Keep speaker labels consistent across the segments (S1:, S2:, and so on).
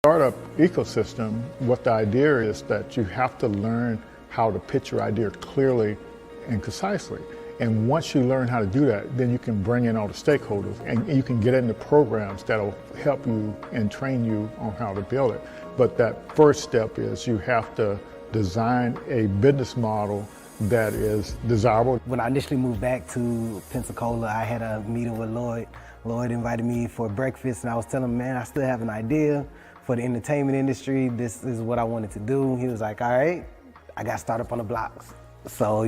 S1: Startup ecosystem, what the idea is that you have to learn how to pitch your idea clearly and concisely. And once you learn how to do that, then you can bring in all the stakeholders and you can get into programs that'll help you and train you on how to build it. But that first step is you have to design a business model that is desirable.
S2: When I initially moved back to Pensacola, I had a meeting with Lloyd. Lloyd invited me for breakfast and I was telling him, man, I still have an idea for the entertainment industry. This is what I wanted to do. He was like, all right, I got Startup on the Blocks. So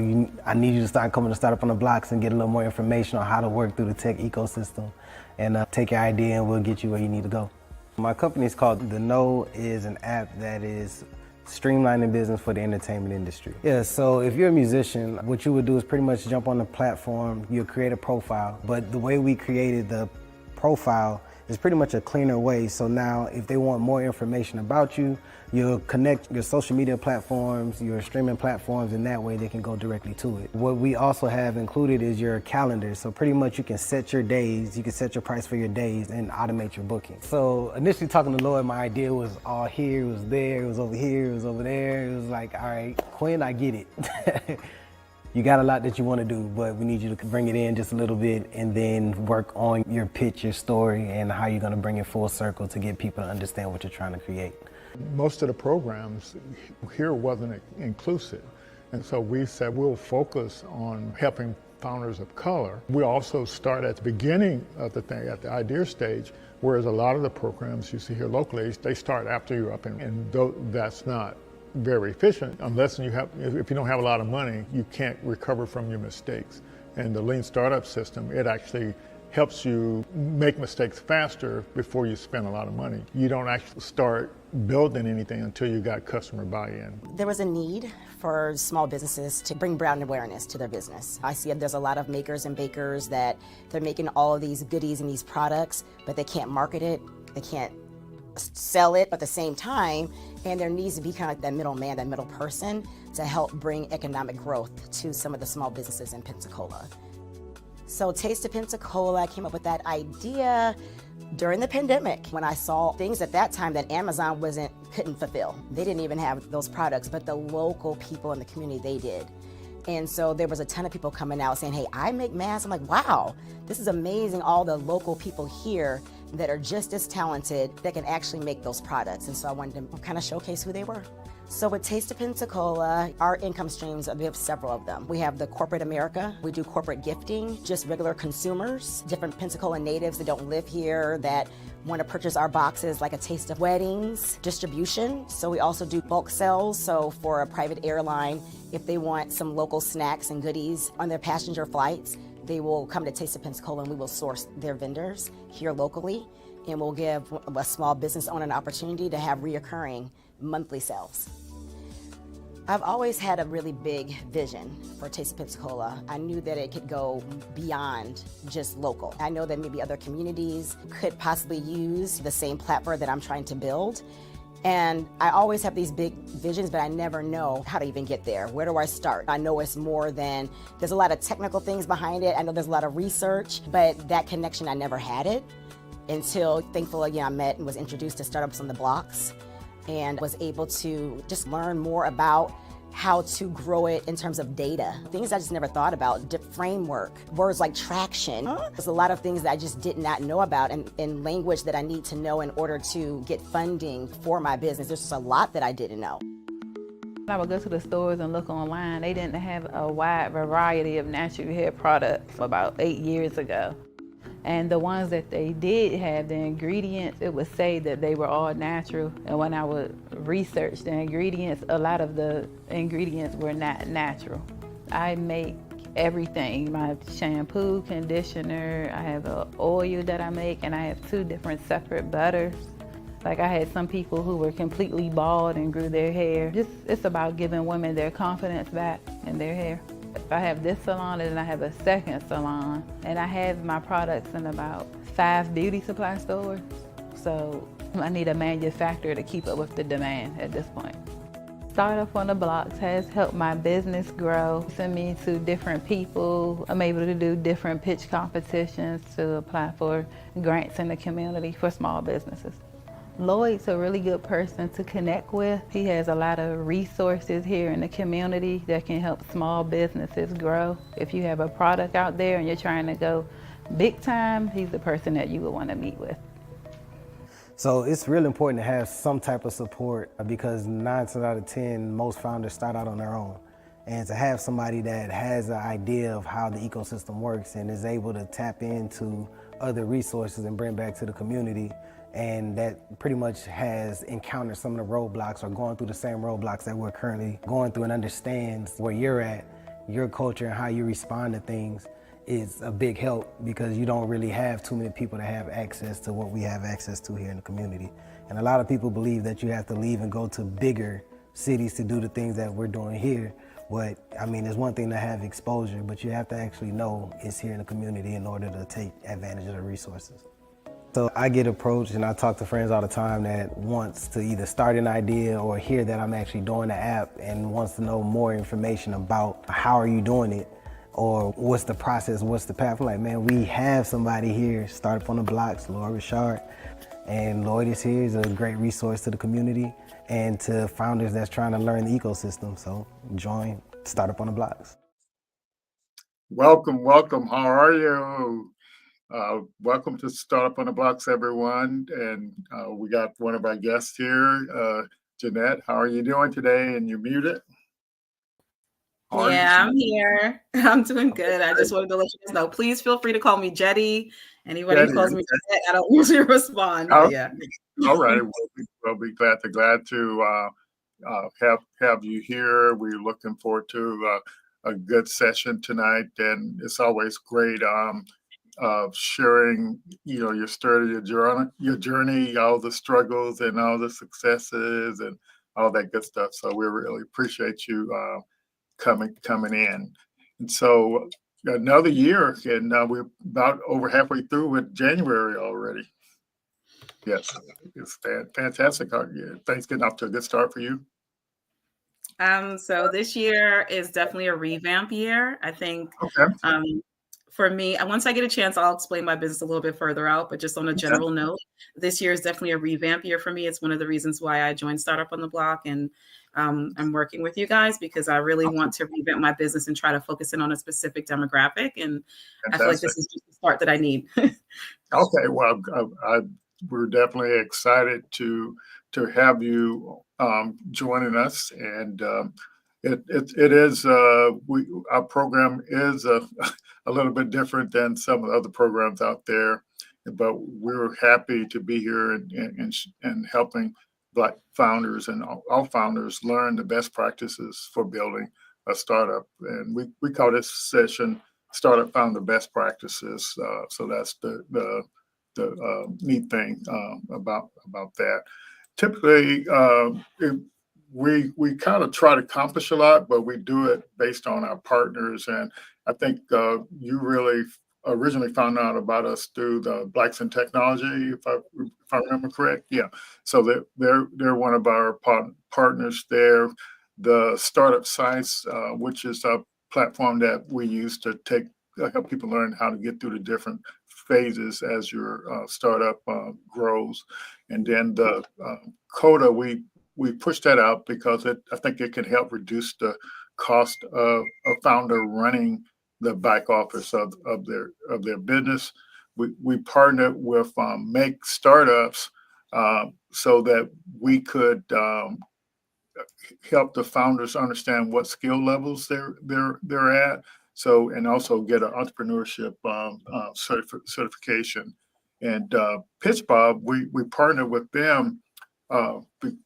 S2: I need you to start coming to Startup on the Blocks and get a little more information on how to work through the tech ecosystem and take your idea and we'll get you where you need to go. My company is called The Know, is an app that is streamlining business for the entertainment industry. Yeah, so if you're a musician, what you would do is pretty much jump on the platform, you'll create a profile, but the way we created the profile is pretty much a cleaner way. So now if they want more information about you, you'll connect your social media platforms, your streaming platforms, and that way they can go directly to it. What we also have included is your calendar. So pretty much you can set your days, you can set your price for your days and automate your booking. So initially talking to Lloyd, my idea was all here, it was there, it was over here, it was over there. It was like, all right, Quinn, I get it. You got a lot that you want to do, but we need you to bring it in just a little bit and then work on your pitch, your story, and how you're going to bring it full circle to get people to understand what you're trying to create.
S1: Most of the programs here wasn't inclusive, and so we said we'll focus on helping founders of color. We also start at the beginning of the thing, at the idea stage, whereas a lot of the programs you see here locally, they start after you're up, and that's not very efficient unless if you don't have a lot of money, you can't recover from your mistakes. And the lean startup system, it actually helps you make mistakes faster before you spend a lot of money. You don't actually start building anything until you got customer buy-in.
S3: There was a need for small businesses to bring brand awareness to their business. I see there's a lot of makers and bakers that they're making all of these goodies and these products, but they can't market it, they can't sell it at the same time, and there needs to be kind of like that middleman, that middle person to help bring economic growth to some of the small businesses in Pensacola. So Taste of Pensacola, I came up with that idea during the pandemic when I saw things at that time that Amazon couldn't fulfill. They didn't even have those products, but the local people in the community, they did. And so there was a ton of people coming out saying, hey, I make masks. I'm like, wow, this is amazing. All the local people here that are just as talented that can actually make those products. And so I wanted to kind of showcase who they were. So with Taste of Pensacola, our income streams, we have several of them. We have the corporate America, we do corporate gifting, just regular consumers, different Pensacola natives that don't live here that want to purchase our boxes, like a taste of weddings, distribution. So we also do bulk sales. So for a private airline, if they want some local snacks and goodies on their passenger flights, they will come to Taste of Pensacola and we will source their vendors here locally. And we'll give a small business owner an opportunity to have reoccurring monthly sales. I've always had a really big vision for Taste of Pensacola. I knew that it could go beyond just local. I know that maybe other communities could possibly use the same platform that I'm trying to build. And I always have these big visions, but I never know how to even get there. Where do I start? I know it's more than, there's a lot of technical things behind it. I know there's a lot of research, but that connection, I never had it until, thankfully, I met and was introduced to Startups on the Blocks and was able to just learn more about how to grow it in terms of data. Things I just never thought about, framework, words like traction. There's a lot of things that I just did not know about and language that I need to know in order to get funding for my business. There's just a lot that I didn't know.
S4: I would go to the stores and look online. They didn't have a wide variety of natural hair products about 8 years ago. And the ones that they did have, the ingredients, it would say that they were all natural. And when I would research the ingredients, a lot of the ingredients were not natural. I make everything, my shampoo, conditioner, I have an oil that I make, and I have 2 different separate butters. Like I had some people who were completely bald and grew their hair. It's about giving women their confidence back in their hair. I have this salon and then I have a second salon, and I have my products in about 5 beauty supply stores. So I need a manufacturer to keep up with the demand at this point. Startup on the Blocks has helped my business grow. Send me to different people. I'm able to do different pitch competitions to apply for grants in the community for small businesses. Lloyd's a really good person to connect with. He has a lot of resources here in the community that can help small businesses grow. If you have a product out there and you're trying to go big time, he's the person that you would want to meet with.
S2: So it's really important to have some type of support because 9 times out of 10, most founders start out on their own. And to have somebody that has an idea of how the ecosystem works and is able to tap into other resources and bring back to the community, and that pretty much has encountered some of the roadblocks or going through the same roadblocks that we're currently going through and understands where you're at, your culture and how you respond to things, is a big help because you don't really have too many people that have access to what we have access to here in the community. And a lot of people believe that you have to leave and go to bigger cities to do the things that we're doing here. But I mean, it's one thing to have exposure, but you have to actually know it's here in the community in order to take advantage of the resources. So I get approached and I talk to friends all the time that wants to either start an idea or hear that I'm actually doing the app and wants to know more information about how are you doing it or what's the process, what's the path. I'm like, man, we have somebody here, Startup on the Blocks, Lloyd Richard. And Lloyd is here, he's a great resource to the community and to founders that's trying to learn the ecosystem. So join Startup on the Blocks.
S1: Welcome, welcome. How are you? Welcome to Startup on the Blocks, everyone. And we got one of our guests here, Jeanette. How are you doing today? And you're muted.
S5: Yeah, I'm here. I'm doing good. I just wanted to let you guys know. Please feel free to call me Jetty. Anybody who calls me Jeanette, I don't usually respond. But yeah.
S1: All right. We'll be glad to have you here. We're looking forward to a good session tonight, and it's always great sharing, your story, your journey, all the struggles and all the successes and all that good stuff. So we really appreciate you coming in. And so another year, and we're about over halfway through with January already. Yes, it's fantastic. Things getting off to a good start for you.
S5: So this year is definitely a revamp year. I think
S1: Okay.
S5: For me, once I get a chance, I'll explain my business a little bit further out, but just on a general note, this year is definitely a revamp year for me. It's one of the reasons why I joined Startup on the Block, and I'm working with you guys because I really want to revamp my business and try to focus in on a specific demographic. And
S1: Fantastic.
S5: I feel like this is just the start that I need.
S1: Okay, well, we're definitely excited to have you joining us, and it is our program is a little bit different than some of the other programs out there, but we're happy to be here and helping Black founders and all founders learn the best practices for building a startup, and we call this session Startup Founder Best Practices. So that's the neat thing about that. Typically, we kind of try to accomplish a lot, but we do it based on our partners. And I think you really originally found out about us through the Blacks in Technology, if I remember correct. Yeah. So they're one of our partners there. The Startup Science, which is a platform that we use to help people learn how to get through the different phases as your startup grows. And then the CODA, we push that out because I think it can help reduce the cost of a founder running the back office of their business. We partnered with Make Startups so that we could help the founders understand what skill levels they're at. So, and also get an entrepreneurship certification. And PitchBob, we partnered with them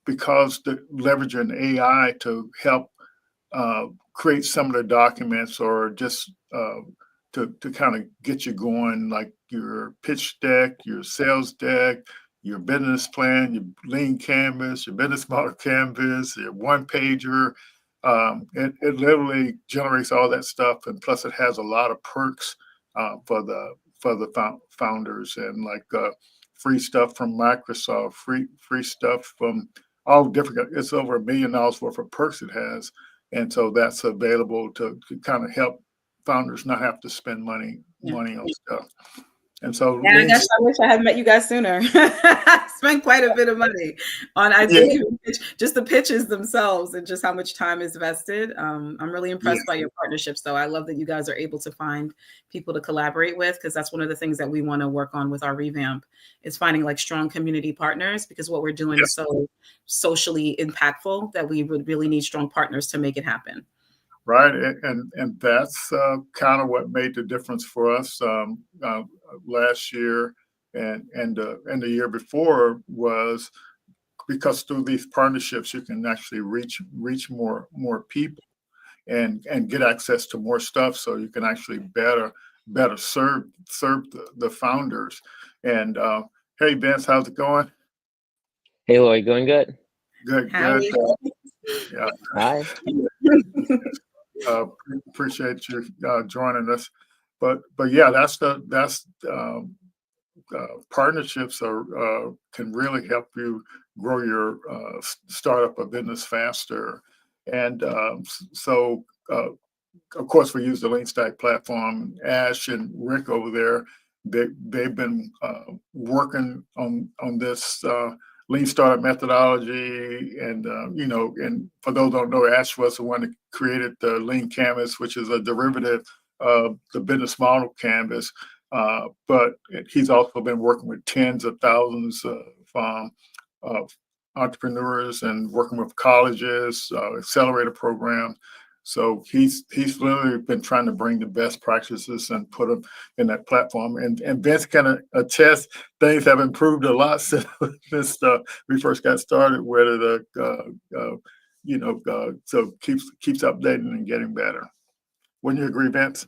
S1: because they're leveraging AI to help create some of the documents or just to kind of get you going, like your pitch deck, your sales deck, your business plan, your lean canvas, your business model canvas, your one pager. It literally generates all that stuff, and plus it has a lot of perks for the founders, and like free stuff from Microsoft, free stuff from all different. It's over $1 million worth of perks it has, and so that's available to kind of help founders not have to spend money on stuff. And so
S5: Yeah, I
S1: lean,
S5: guess I wish I had met you guys sooner. Spent quite a bit of money on, I
S1: yeah,
S5: didn't even just the pitches themselves and just how much time is vested. I'm really
S1: yeah,
S5: impressed by your partnerships, though. I love that you guys are able to find people to collaborate with, because that's one of the things that we want to work on with our revamp is finding like strong community partners, because what we're doing
S1: yeah.
S5: is so socially impactful that we would really need strong partners to make it happen.
S1: Right, and that's kind of what made the difference for us last year and the year before was because through these partnerships you can actually reach more people and get access to more stuff, so you can actually better serve the founders. And hey, Vince, how's it going?
S6: Hey Lloyd, going good?
S1: Good, good.
S5: Howie.
S1: Yeah,
S6: Hi.
S1: uh, appreciate you joining us. But yeah, that's partnerships can really help you grow your startup or business faster. And so, of course, we use the Lean Stack platform. Ash and Rick over there, they've been working on this Lean startup methodology. And and for those who don't know, Ash was the one that created the Lean Canvas, which is a derivative of the business model canvas. But he's also been working with tens of thousands of entrepreneurs and working with colleges, accelerator programs. So he's literally been trying to bring the best practices and put them in that platform. And Vince can attest things have improved a lot since we first got started with it. So keeps updating and getting better. Wouldn't you agree, Vince?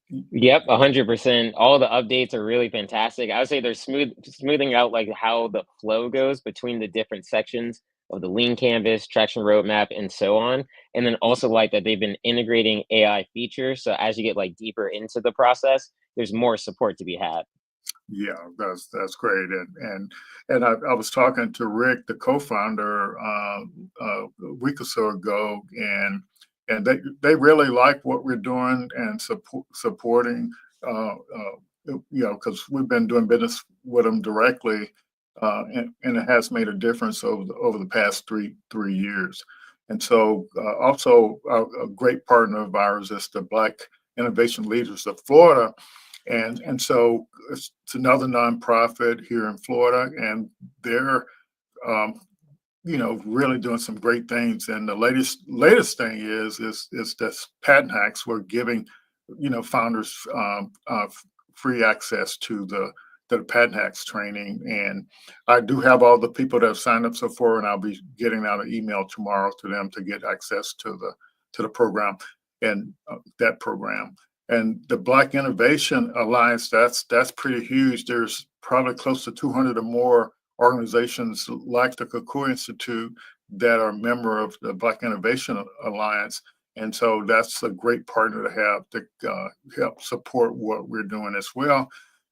S6: Yep, 100%. All the updates are really fantastic. I would say they're smoothing out like how the flow goes between the different sections of the Lean Canvas, Traction Roadmap, and so on. And then also like that they've been integrating AI features. So as you get like deeper into the process, there's more support to be had.
S1: Yeah, that's great. And I was talking to Rick, the co-founder, a week or so ago, and they really like what we're doing and supporting. Because we've been doing business with them directly, and it has made a difference over the past three years. And so, also a great partner of ours is the Black Innovation Leaders of Florida, and so it's another nonprofit here in Florida, and they're um, really doing some great things. And the latest thing is this patent hacks. We're giving founders free access to the patent hacks training. And I do have all the people that have signed up so far, and I'll be getting out an email tomorrow to them to get access to the program and that program. And the Black Innovation Alliance, that's pretty huge. There's probably close to 200 or more organizations like the Kukui Institute that are a member of the Black Innovation Alliance. And so that's a great partner to have to help support what we're doing as well.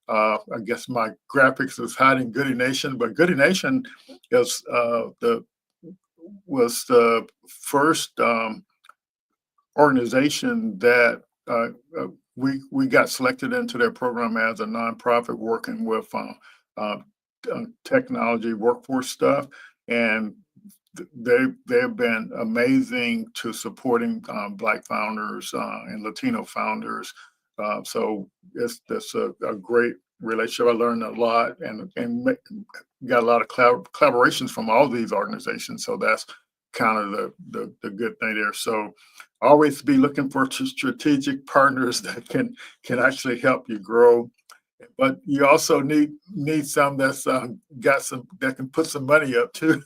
S1: I guess my graphics is hiding Goody Nation, but Goody Nation is was the first organization that we got selected into their program as a nonprofit working with technology workforce stuff, and they've been amazing to supporting Black founders and Latino founders. So it's a great relationship. I learned a lot and got a lot of collaborations from all these organizations. So that's kind of the good thing there. So always be looking for strategic partners that can actually help you grow, but you also need some that's got some that can put some money up too.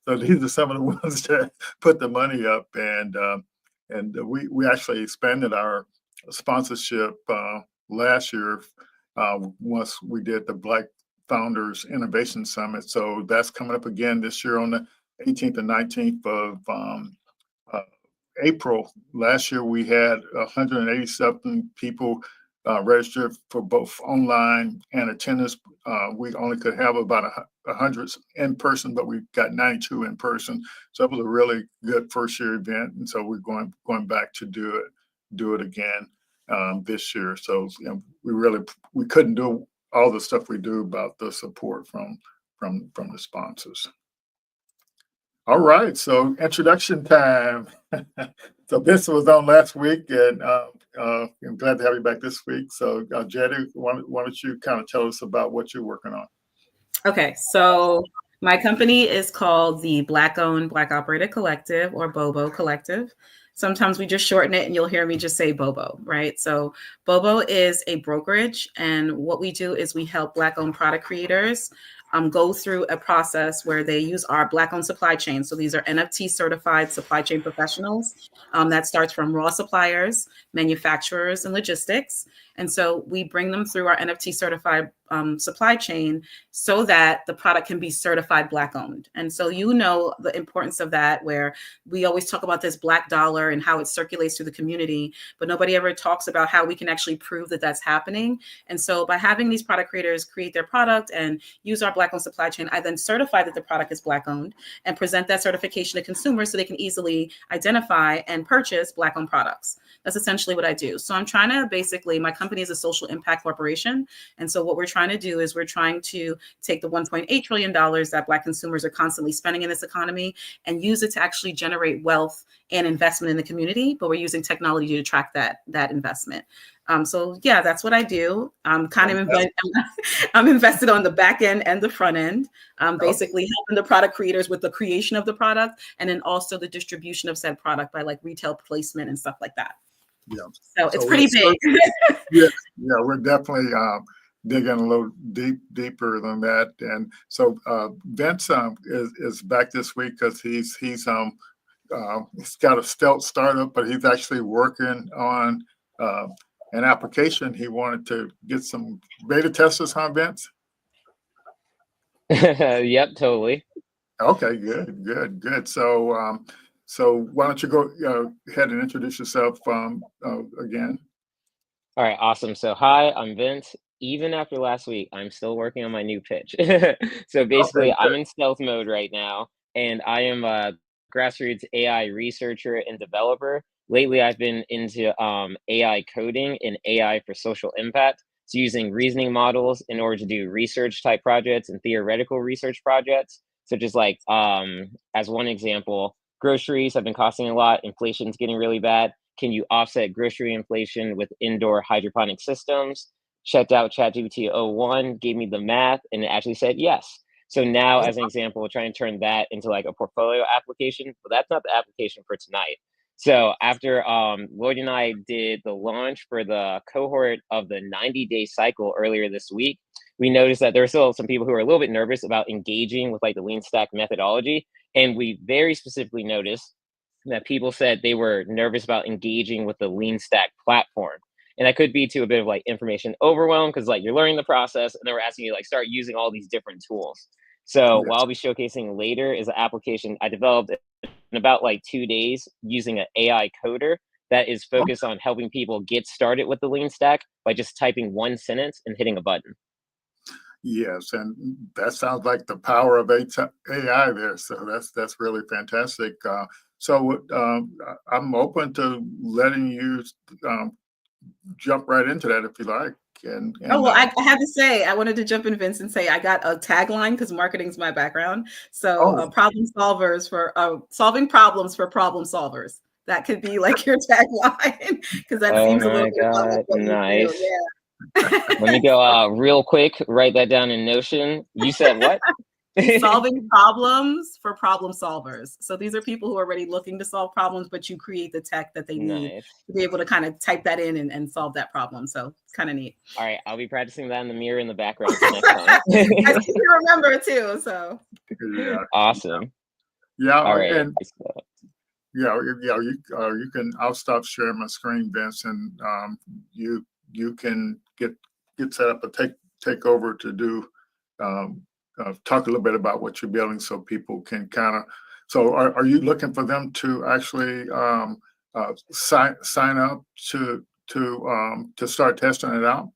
S1: So these are some of the ones that put the money up, and we actually expanded our sponsorship last year once we did the Black Founders Innovation Summit. So that's coming up again this year on the 18th and 19th of uh, April. Last year we had 187 people registered for both online and attendance. We only could have about 100 in person, but we got 92 in person. So it was a really good first year event, and so we're going back to do it again. this year. So we couldn't do all the stuff we do about the support from the sponsors. All right, so introduction time. So this was on last week, and I'm glad to have you back this week. So Jetty, why don't you kind of tell us about what you're working on?
S5: Okay, so my company is called the Black-Owned, Black-Operated Collective, or BOBO Collective. Sometimes we just shorten it and you'll hear me just say BOBO, right? So BOBO is a brokerage, and what we do is we help Black-owned product creators go through a process where they use our Black-owned supply chain. So these are NFT certified supply chain professionals. That starts from raw suppliers, manufacturers, and logistics. And so we bring them through our NFT certified supply chain so that the product can be certified Black owned. And so you know the importance of that, where we always talk about this Black dollar and how it circulates through the community, but nobody ever talks about how we can actually prove that that's happening. And so by having these product creators create their product and use our Black owned supply chain, I then certify that the product is Black owned and present that certification to consumers so they can easily identify and purchase Black owned products. That's essentially what I do. So I'm trying to basically, my company is a social impact corporation. And so what we're trying to do is we're trying to take the $1.8 trillion that Black consumers are constantly spending in this economy and use it to actually generate wealth and investment in the community. But we're using technology to track that investment. So yeah, that's what I do. I'm invested on the back end and the front end, basically helping the product creators with the creation of the product and then also the distribution of said product by like retail placement and stuff like that.
S1: Yeah.
S5: So it's pretty big.
S1: Yeah, we're definitely digging a little deeper than that. And so Vince is back this week because he's got a stealth startup, but he's actually working on an application. He wanted to get some beta testers, huh, Vince?
S6: Yep, totally.
S1: Okay, good. So why don't you go ahead and introduce yourself again?
S6: All right, awesome. So hi, I'm Vince. Even after last week, I'm still working on my new pitch. So basically,
S1: Okay,
S6: I'm in stealth mode right now, and I am a grassroots AI researcher and developer. Lately, I've been into AI coding and AI for social impact. So using reasoning models in order to do research type projects and theoretical research projects, such as like, as one example, groceries have been costing a lot. Inflation's getting really bad. Can you offset grocery inflation with indoor hydroponic systems? Checked out ChatGPT 01, gave me the math, and it actually said yes. So now, as an example, we're trying to turn that into like a portfolio application, but that's not the application for tonight. So after Lloyd and I did the launch for the cohort of the 90-day cycle earlier this week, we noticed that there were still some people who were a little bit nervous about engaging with like the lean stack methodology. And we very specifically noticed that people said they were nervous about engaging with the lean stack platform. And that could be to a bit of like information overwhelm because like you're learning the process and then we're asking you to like start using all these different tools. So
S1: Yes.
S6: what I'll be showcasing later is an application I developed in about like 2 days using an AI coder that is focused on helping people get started with the lean stack by just typing one sentence and hitting a button.
S1: Yes, and that sounds like the power of AI there. So that's really fantastic. I'm open to letting you jump right into that if you like.
S5: I have to say, I wanted to jump in, Vince, and say I got a tagline because marketing's my background. So problem solvers for solving problems for problem solvers. That could be like your tagline because that seems a little bit about what
S6: nice.
S5: you do. Yeah.
S6: Let me go real quick, write that down in Notion. You said what?
S5: Solving problems for problem solvers. So these are people who are already looking to solve problems, but you create the tech that they need to be able to kind of type that in and solve that problem. So it's kind of neat.
S6: All right, I'll be practicing that in the mirror in the background for next time.
S5: I think you remember it too. So
S6: awesome.
S1: Yeah.
S6: All right.
S1: And, you can. I'll stop sharing my screen, Vince, and you can get set up and take over to do. Talk a little bit about what you're building so people can kind of. So are you looking for them to actually sign up to start testing it out?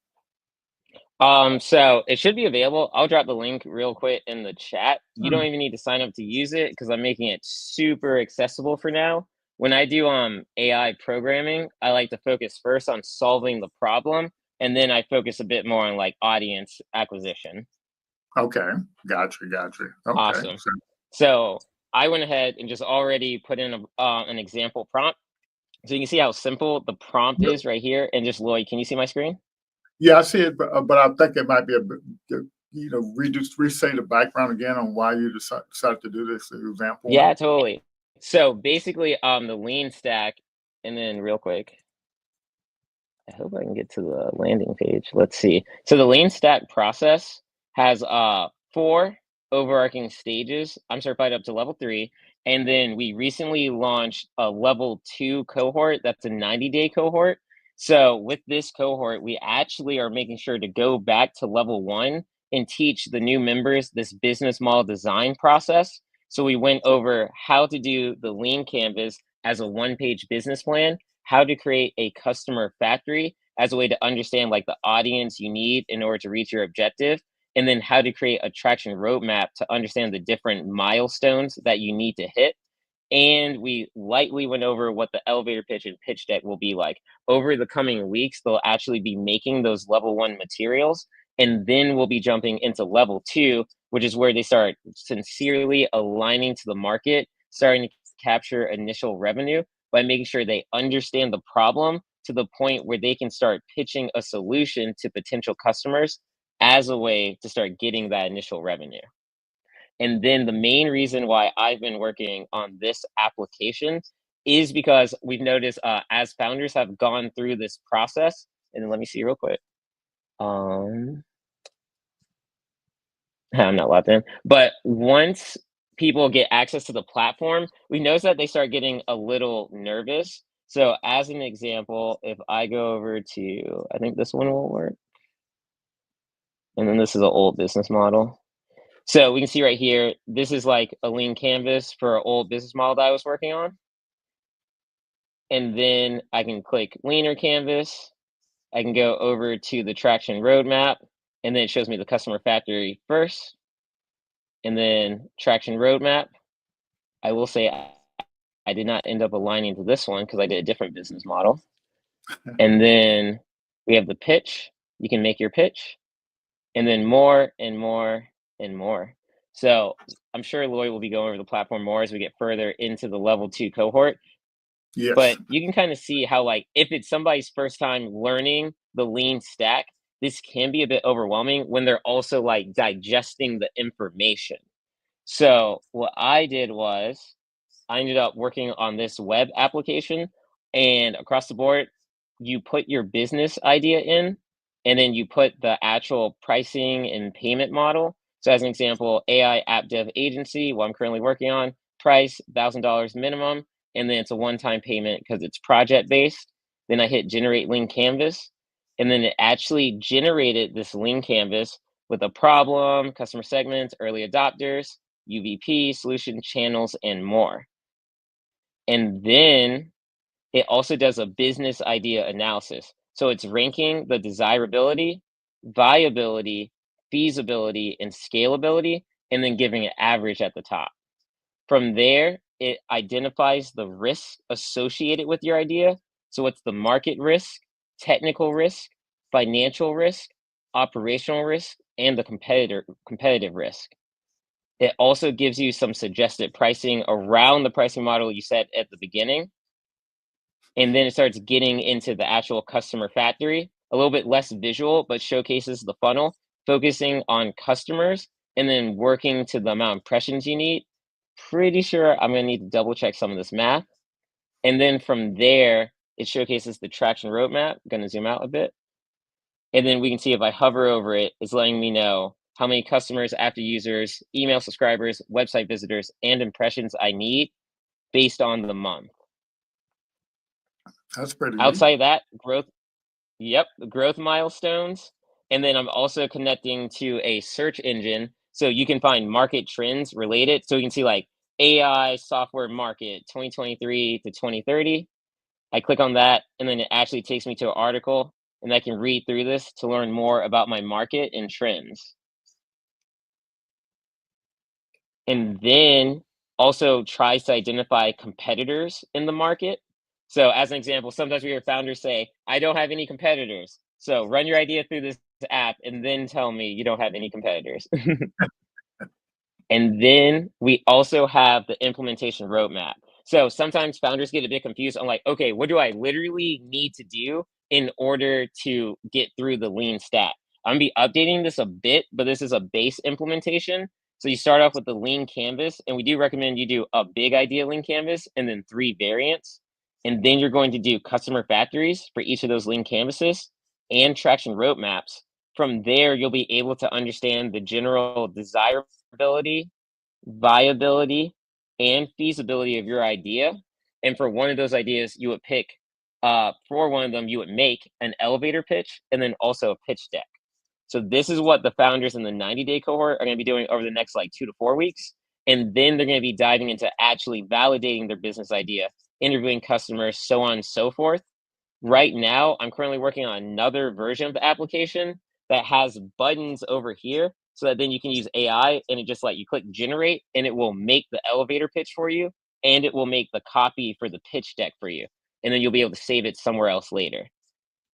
S6: So it should be available. I'll drop the link real quick in the chat. You don't even need to sign up to use it because I'm making it super accessible for now. when I do AI programming, I like to focus first on solving the problem, and then I focus a bit more on like audience acquisition.
S1: Okay, gotcha. Okay,
S6: Awesome. So I went ahead and just already put in an example prompt. So you can see how simple the prompt
S1: yep.
S6: is right here. And just Lloyd, can you see my screen?
S1: Yeah, I see it, but I think it might be a bit, resay the background again on why you decided to do this example
S6: Yeah,
S1: one.
S6: totally. So basically, the lean stack, and then real quick, I hope I can get to the landing page. Let's see. So the lean stack process has four overarching stages. I'm certified up to level 3. And then we recently launched a level 2 cohort. That's a 90-day cohort. So with this cohort, we actually are making sure to go back to level 1 and teach the new members this business model design process. So we went over how to do the lean canvas as a one-page business plan, how to create a customer factory as a way to understand like the audience you need in order to reach your objective, and then how to create a traction roadmap to understand the different milestones that you need to hit. And we lightly went over what the elevator pitch and pitch deck will be like. Over the coming weeks, they'll actually be making those level 1 materials, and then we'll be jumping into level 2, which is where they start sincerely aligning to the market, starting to capture initial revenue by making sure they understand the problem to the point where they can start pitching a solution to potential customers as a way to start getting that initial revenue. And then the main reason why I've been working on this application is because we've noticed as founders have gone through this process. And then let me see real quick. Um, I'm not logged in. But once people get access to the platform, we notice that they start getting a little nervous. So as an example, if I go over to, I think this one will work. And then this is an old business model. So we can see right here, this is like a lean canvas for an old business model that I was working on. And then I can click leaner canvas. I can go over to the traction roadmap, and then it shows me the customer factory first, and then traction roadmap. I will say I did not end up aligning to this one because I did a different business model. And then we have the pitch. You can make your pitch, and then more and more and more. So I'm sure Lloyd will be going over the platform more as we get further into the level 2 cohort.
S1: Yes.
S6: But you can kind of see how, like, if it's somebody's first time learning the lean stack, this can be a bit overwhelming when they're also like digesting the information. So what I did was I ended up working on this web application, and across the board, you put your business idea in, and then you put the actual pricing and payment model. So as an example, AI app dev agency, what I'm currently working on, price $1,000 minimum, and then it's a one-time payment because it's project based. Then I hit generate lean canvas, and then it actually generated this lean canvas with a problem, customer segments, early adopters, UVP, solution channels, and more. And then it also does a business idea analysis. So it's ranking the desirability, viability, feasibility, and scalability, and then giving an average at the top. From there, it identifies the risk associated with your idea. So what's the market risk, technical risk, financial risk, operational risk, and the competitive risk. It also gives you some suggested pricing around the pricing model you set at the beginning. And then it starts getting into the actual customer factory, a little bit less visual, but showcases the funnel, focusing on customers and then working to the amount of impressions you need. Pretty sure I'm going to need to double check some of this math. And then from there, it showcases the traction roadmap. I'm going to zoom out a bit. And then we can see if I hover over it, it's letting me know how many customers, active users, email subscribers, website visitors, and impressions I need based on the month.
S1: That's pretty neat.
S6: Outside of that, growth, yep, growth milestones. And then I'm also connecting to a search engine so you can find market trends related. So you can see like AI software market 2023 to 2030. I click on that, and then it actually takes me to an article, and I can read through this to learn more about my market and trends. And then also tries to identify competitors in the market. So as an example, sometimes we hear founders say, I don't have any competitors. So run your idea through this app and then tell me you don't have any competitors. And then we also have the implementation roadmap. So sometimes founders get a bit confused on like, okay, what do I literally need to do in order to get through the lean stack? I'm gonna be updating this a bit, but this is a base implementation. So you start off with the lean canvas, and we do recommend you do a big idea lean canvas and then 3 variants. And then you're going to do customer factories for each of those lean canvases and traction roadmaps. From there, you'll be able to understand the general desirability, viability, and feasibility of your idea. And for one of those ideas, you would pick, for one of them, you would make an elevator pitch and then also a pitch deck. So this is what the founders in the 90-day cohort are going to be doing over the next like 2 to 4 weeks. And then they're going to be diving into actually validating their business idea, interviewing customers, so on and so forth. Right now, I'm currently working on another version of the application that has buttons over here so that then you can use AI and it just like you click generate and it will make the elevator pitch for you and it will make the copy for the pitch deck for you. And then you'll be able to save it somewhere else later.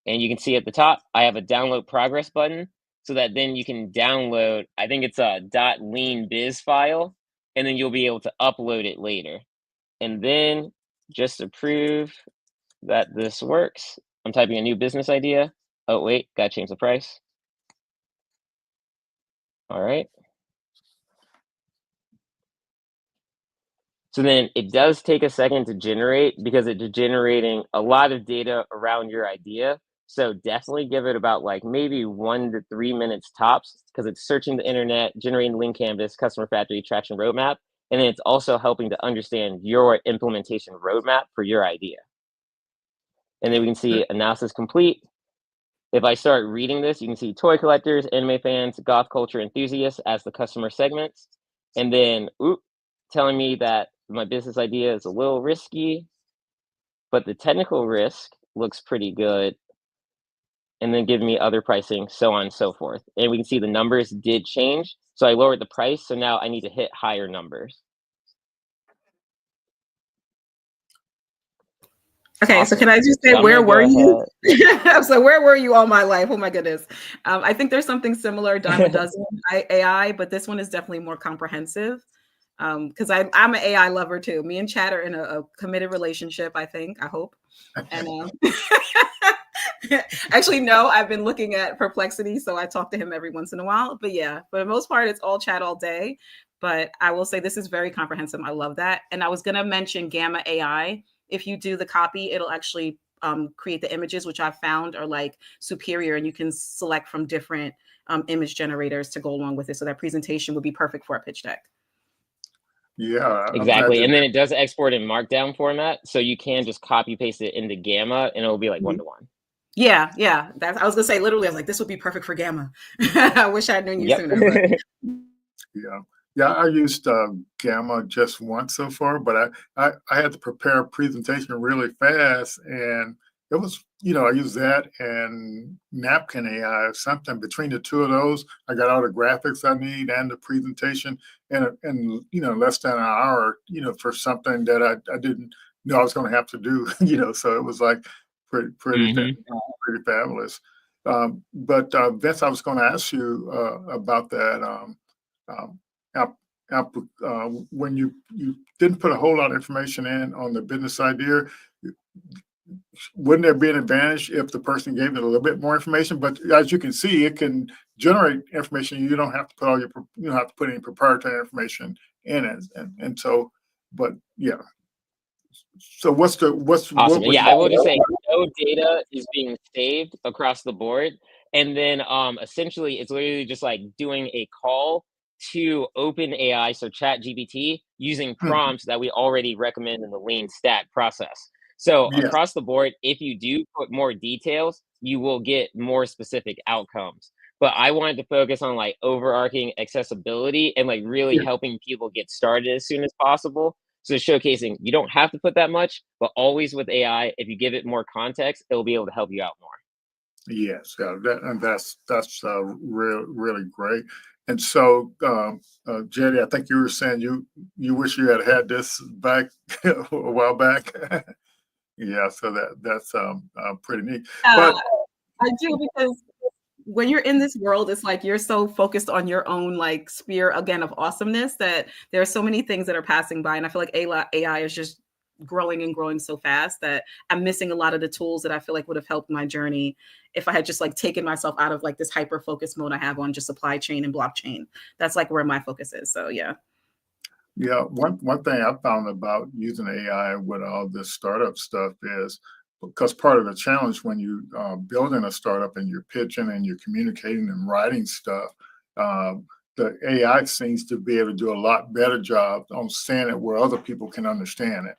S6: And you can see at the top, I have a download progress button so that then you can download, I think it's a .leanbiz file, and then you'll be able to upload it later. And then just to prove that this works, I'm typing a new business idea. Oh, wait, gotta change the price. All right. So then it does take a second to generate because it's generating a lot of data around your idea. So definitely give it about like maybe 1 to 3 minutes tops because it's searching the internet, generating the lean canvas, customer factory, traction roadmap, and then it's also helping to understand your implementation roadmap for your idea. And then we can see analysis complete. If I start reading this, you can see toy collectors, anime fans, goth culture enthusiasts as the customer segments. And then telling me that my business idea is a little risky, but the technical risk looks pretty good. And then give me other pricing, so on and so forth. And we can see the numbers did change. So I lowered the price. So now I need to hit higher numbers.
S5: Okay,
S6: Awesome.
S5: so can I just say,
S6: So
S5: where were you?
S6: ahead.
S5: So where were you all my life? Oh my goodness. I think there's something similar, dime a dozen AI, but this one is definitely more comprehensive. Because I'm an AI lover too. Me and Chad are in a committed relationship, I think, I hope. And actually, no, I've been looking at Perplexity, so I talk to him every once in a while. But yeah, for the most part, it's all chat all day. But I will say this is very comprehensive. I love that. And I was going to mention Gamma AI. If you do the copy, it'll actually create the images, which I've found are like superior. And you can select from different image generators to go along with it. So that presentation would be perfect for a pitch deck.
S1: Yeah,
S6: Exactly. And then it does export in Markdown format. So you can just copy paste it into Gamma and it'll be like 1-to-1.
S5: Yeah, yeah. I was gonna say literally, I was like, this would be perfect for Gamma. I wish I'd known you sooner. But.
S1: Yeah, I used Gamma just once so far, but I had to prepare a presentation really fast, and it was, I used that and Napkin AI or something. Between the two of those, I got all the graphics I need and the presentation in less than an hour, for something that I didn't know I was going to have to do, so it was like pretty fabulous. But Vince, I was going to ask you about that. When you didn't put a whole lot of information in on the business idea, wouldn't there be an advantage if the person gave it a little bit more information? But as you can see, it can generate information. You don't have to put you don't have to put any proprietary information in it, and so, but yeah. So
S6: Awesome. Yeah, I will just say no data is being saved across the board. And then essentially it's literally just like doing a call to OpenAI, so ChatGPT, using prompts that we already recommend in the lean stack process. So across the board, if you do put more details, you will get more specific outcomes. But I wanted to focus on like overarching accessibility and like really helping people get started as soon as possible. So showcasing, you don't have to put that much, but always with AI, if you give it more context, it'll be able to help you out more.
S1: Yes, yeah, that's really great. And so, Jenny, I think you were saying you wish you had this back a while back. Yeah, so that's pretty neat.
S5: Yeah,
S1: But
S5: I do, because when you're in this world, it's like you're so focused on your own like sphere again of awesomeness that there are so many things that are passing by, and I feel like AI is just growing and growing so fast that I'm missing a lot of the tools that I feel like would have helped my journey if I had just like taken myself out of like this hyper focus mode I have on just supply chain and blockchain. That's like where my focus is. So yeah.
S1: yeah, one thing I found about using AI with all this startup stuff is because part of the challenge when you building a startup and you're pitching and you're communicating and writing stuff, the AI seems to be able to do a lot better job on saying it where other people can understand it.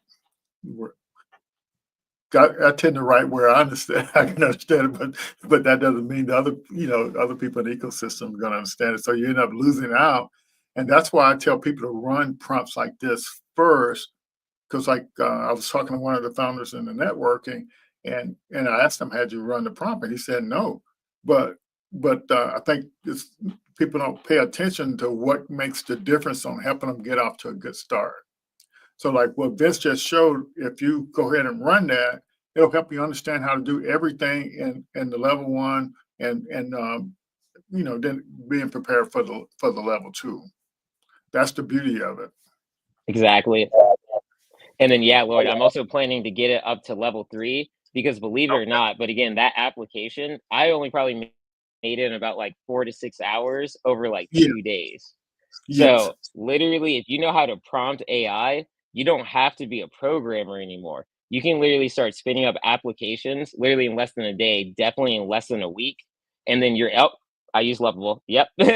S1: I tend to write where I understand, I can understand it, but that doesn't mean the other, other people in the ecosystem are going to understand it. So you end up losing out, and that's why I tell people to run prompts like this first. Because like I was talking to one of the founders in the networking, and I asked him, "Had you run the prompt?" And he said no. But I think people don't pay attention to what makes the difference on helping them get off to a good start. So like what Vince just showed, if you go ahead and run that, it'll help you understand how to do everything in the level one, and then being prepared for the level two. That's the beauty of it.
S6: Exactly. And then, yeah, Lloyd, I'm also planning to get it up to level 3 because believe it or not, but again, that application, I only probably made it in about like 4 to 6 hours over like
S1: Yeah.
S6: 2 days.
S1: Yes.
S6: So literally, if you know how to prompt AI, you don't have to be a programmer anymore. You can literally start spinning up applications literally in less than a day, definitely in less than a week. And then you're out. I use Lovable. Yep. So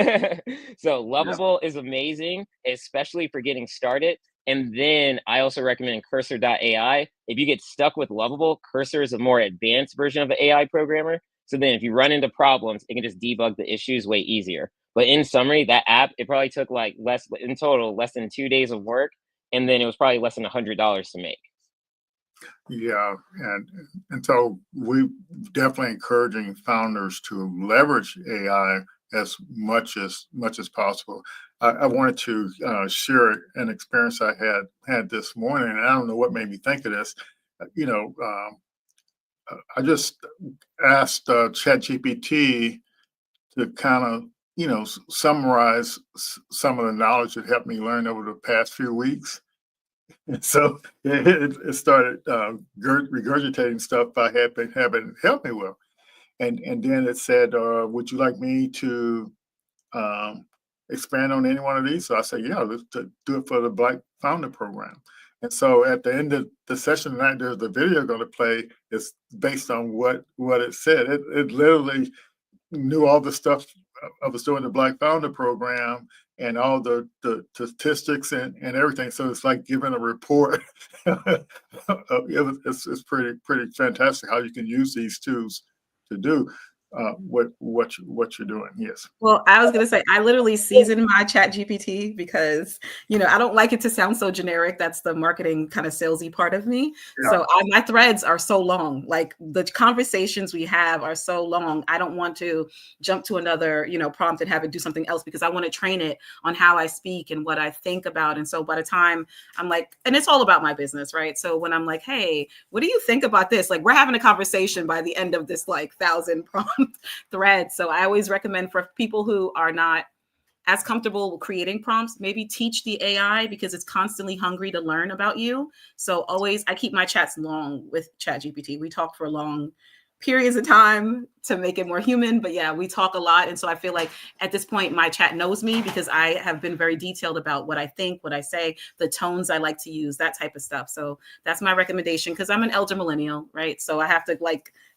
S1: Yeah.
S6: Lovable is amazing, especially for getting started. And then I also recommend cursor.ai. If you get stuck with Lovable, Cursor is a more advanced version of an AI programmer. So then if you run into problems, it can just debug the issues way easier. But in summary, that app, it probably took like in total, less than 2 days of work. And then it was probably less than $100 to make.
S1: Yeah, and so we definitely encouraging founders to leverage AI as much as possible. I wanted to share an experience I had this morning, and I don't know what made me think of this. I just asked ChatGPT to kind of summarize some of the knowledge that helped me learn over the past few weeks. And so it started regurgitating stuff I had been having helped me with, and then it said, "Would you like me to um, expand on any one of these?" So I said, "Yeah, let's do it for the Black Founder Program." And so at the end of the session tonight, there's the video going to play. It's based on what it said. It literally knew all the stuff I was doing the Black Founder Program and all the statistics and everything. So it's like giving a report. It's pretty fantastic how you can use these tools to do what you're doing. Yes.
S5: Well, I was going to say, I literally season my chat GPT because, I don't like it to sound so generic. That's the marketing kind of salesy part of me.
S1: Yeah.
S5: So my threads are so long. Like the conversations we have are so long. I don't want to jump to another, prompt and have it do something else because I want to train it on how I speak and what I think about. And so by the time I'm like, and it's all about my business, right? So when I'm like, hey, what do you think about this? Like we're having a conversation by the end of this like 1,000 prompt thread. So I always recommend for people who are not as comfortable with creating prompts, maybe teach the AI because it's constantly hungry to learn about you. So always, I keep my chats long with ChatGPT. We talk for long periods of time to make it more human. But yeah, we talk a lot. And so I feel like at this point, my chat knows me because I have been very detailed about what I think, what I say, the tones I like to use, that type of stuff. So that's my recommendation because I'm an elder millennial, right? So I have to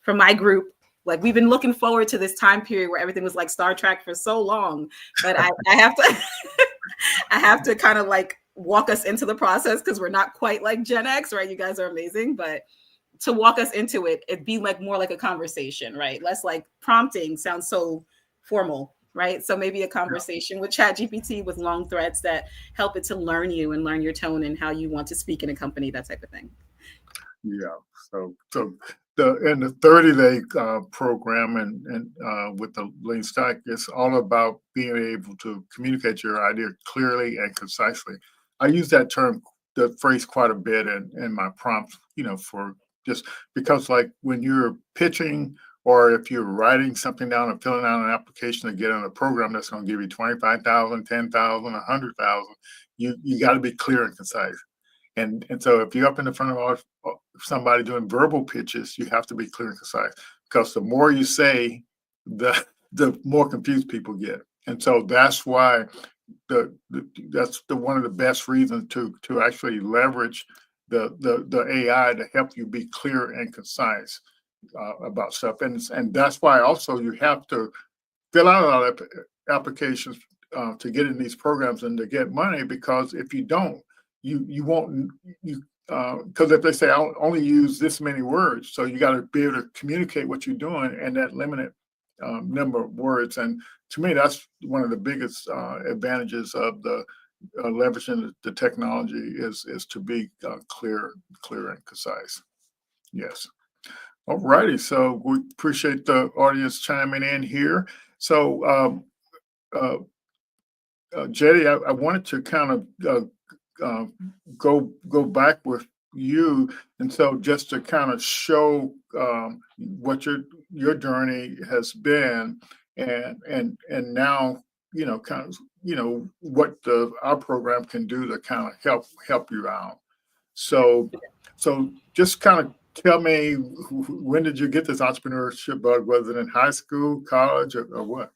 S5: for my group, we've been looking forward to this time period where everything was like Star Trek for so long, but I have to, I have to kind of walk us into the process because we're not quite like Gen X, right? You guys are amazing, but to walk us into it, it'd be more like a conversation, right? Less like prompting sounds so formal, right? So maybe a conversation with ChatGPT with long threads that help it to learn you and learn your tone and how you want to speak in a company, that type of thing.
S1: Yeah. So the 30-day program and with the lean stack, it's all about being able to communicate your idea clearly and concisely. I use the phrase quite a bit in my prompts, for just because like when you're pitching or if you're writing something down and filling out an application to get in a program that's going to give you 25,000, 10,000, 100,000, you got to be clear and concise. And so if you're up in the front of somebody doing verbal pitches, you have to be clear and concise because the more you say, the more confused people get. And so that's why that's one of the best reasons to actually leverage the AI to help you be clear and concise about stuff. And that's why also you have to fill out a lot of applications to get in these programs and to get money, because if you don't, you won't, because if they say I'll only use this many words, so you got to be able to communicate what you're doing in that limited number of words. And to me, that's one of the biggest advantages of the leveraging the technology is to be clear and concise. Yes. All righty. So we appreciate the audience chiming in here. So, Jetty, I wanted to kind of go back with you, and so just to kind of show what your journey has been, and now kind of what our program can do to kind of help you out. So just kind of tell me, when did you get this entrepreneurship bug? Was it in high school, college, or what?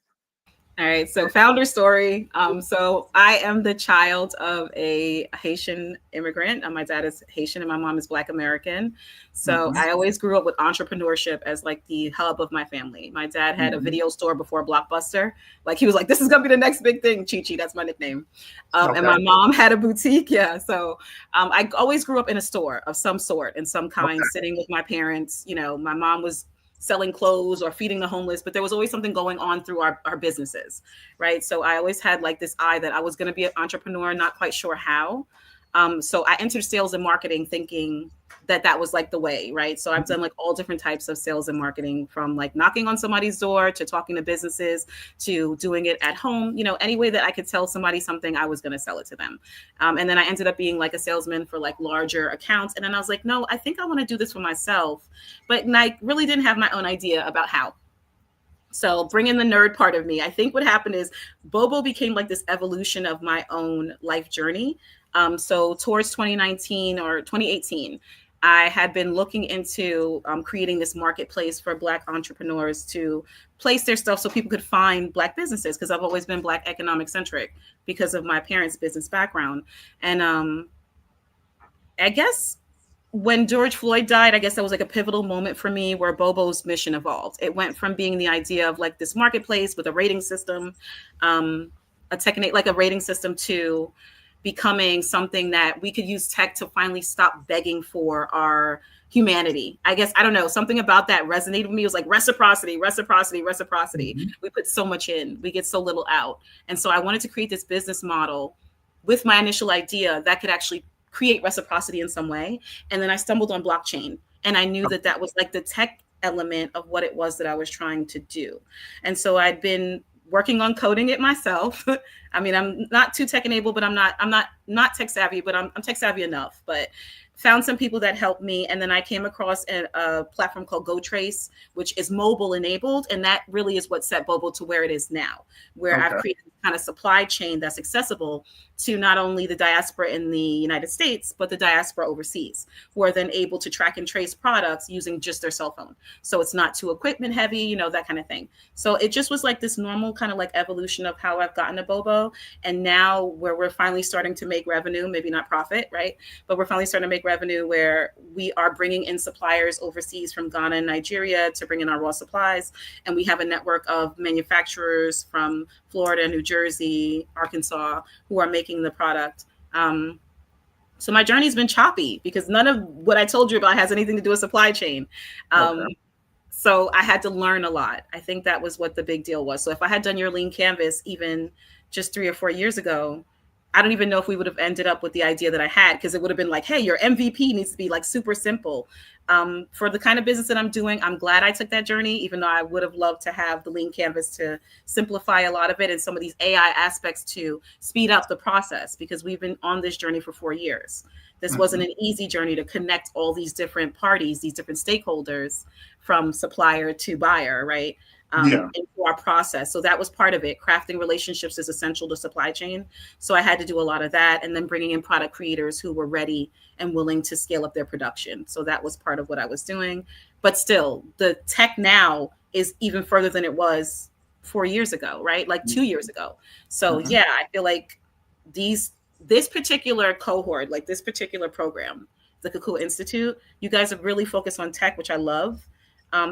S5: All right, so founder story. So I am the child of a Haitian immigrant. My dad is Haitian and my mom is Black American. So I always grew up with entrepreneurship as like the hub of my family. My dad had a video store before Blockbuster. Like he was like, this is gonna be the next big thing, Chi-Chi, that's my nickname. And my mom had a boutique, yeah. So I always grew up in a store of some sort and some kind, sitting with my parents. My mom was selling clothes or feeding the homeless, but there was always something going on through our businesses, right? So I always had like this eye that I was going to be an entrepreneur, not quite sure how. So I entered sales and marketing thinking that was like the way, right? So I've done like all different types of sales and marketing, from like knocking on somebody's door to talking to businesses to doing it at home, any way that I could tell somebody something, I was going to sell it to them. And then I ended up being like a salesman for like larger accounts. And then I was like, no, I think I want to do this for myself, but I really didn't have my own idea about how. So bring in the nerd part of me. I think what happened is Bobo became like this evolution of my own life journey. So towards 2019 or 2018, I had been looking into creating this marketplace for Black entrepreneurs to place their stuff so people could find Black businesses, because I've always been Black economic centric because of my parents' business background. And I guess when George Floyd died, I guess that was like a pivotal moment for me where Bobo's mission evolved. It went from being the idea of like this marketplace with a rating system, a technique like a rating system, to becoming something that we could use tech to finally stop begging for our humanity. I guess, I don't know, something about that resonated with me. It was like reciprocity. Mm-hmm. We put so much in, we get so little out. And so I wanted to create this business model with my initial idea that could actually create reciprocity in some way. And then I stumbled on blockchain, and I knew that was like the tech element of what it was that I was trying to do. And so I'd been working on coding it myself. I mean, I'm not too tech enabled, but I'm not tech savvy, but I'm tech savvy enough. But found some people that helped me. And then I came across a platform called GoTrace, which is mobile enabled. And that really is what set Bobo to where it is now, where I've created kind of supply chain that's accessible to not only the diaspora in the United States, but the diaspora overseas, who are then able to track and trace products using just their cell phone. So it's not too equipment heavy, that kind of thing. So it just was like this normal kind of like evolution of how I've gotten to Bobo. And now where we're finally starting to make revenue, maybe not profit, right? But we're finally starting to make revenue where we are bringing in suppliers overseas from Ghana and Nigeria to bring in our raw supplies. And we have a network of manufacturers from Florida, New Jersey, Arkansas, who are making the product. So my journey's been choppy because none of what I told you about has anything to do with supply chain. So I had to learn a lot. I think that was what the big deal was. So if I had done your lean canvas even just 3 or 4 years ago, I don't even know if we would have ended up with the idea that I had, because it would have been like, hey, your MVP needs to be like super simple. For the kind of business that I'm doing, I'm glad I took that journey, even though I would have loved to have the lean canvas to simplify a lot of it and some of these AI aspects to speed up the process, because we've been on this journey for 4 years. This wasn't an easy journey to connect all these different parties, these different stakeholders, from supplier to buyer, right? Into our process. So that was part of it. Crafting relationships is essential to supply chain. So I had to do a lot of that, and then bringing in product creators who were ready and willing to scale up their production. So that was part of what I was doing. But still, the tech now is even further than it was 4 years ago, right? Like 2 years ago. So yeah, I feel like this particular cohort, like this particular program, the Kakua Institute, you guys have really focused on tech, which I love.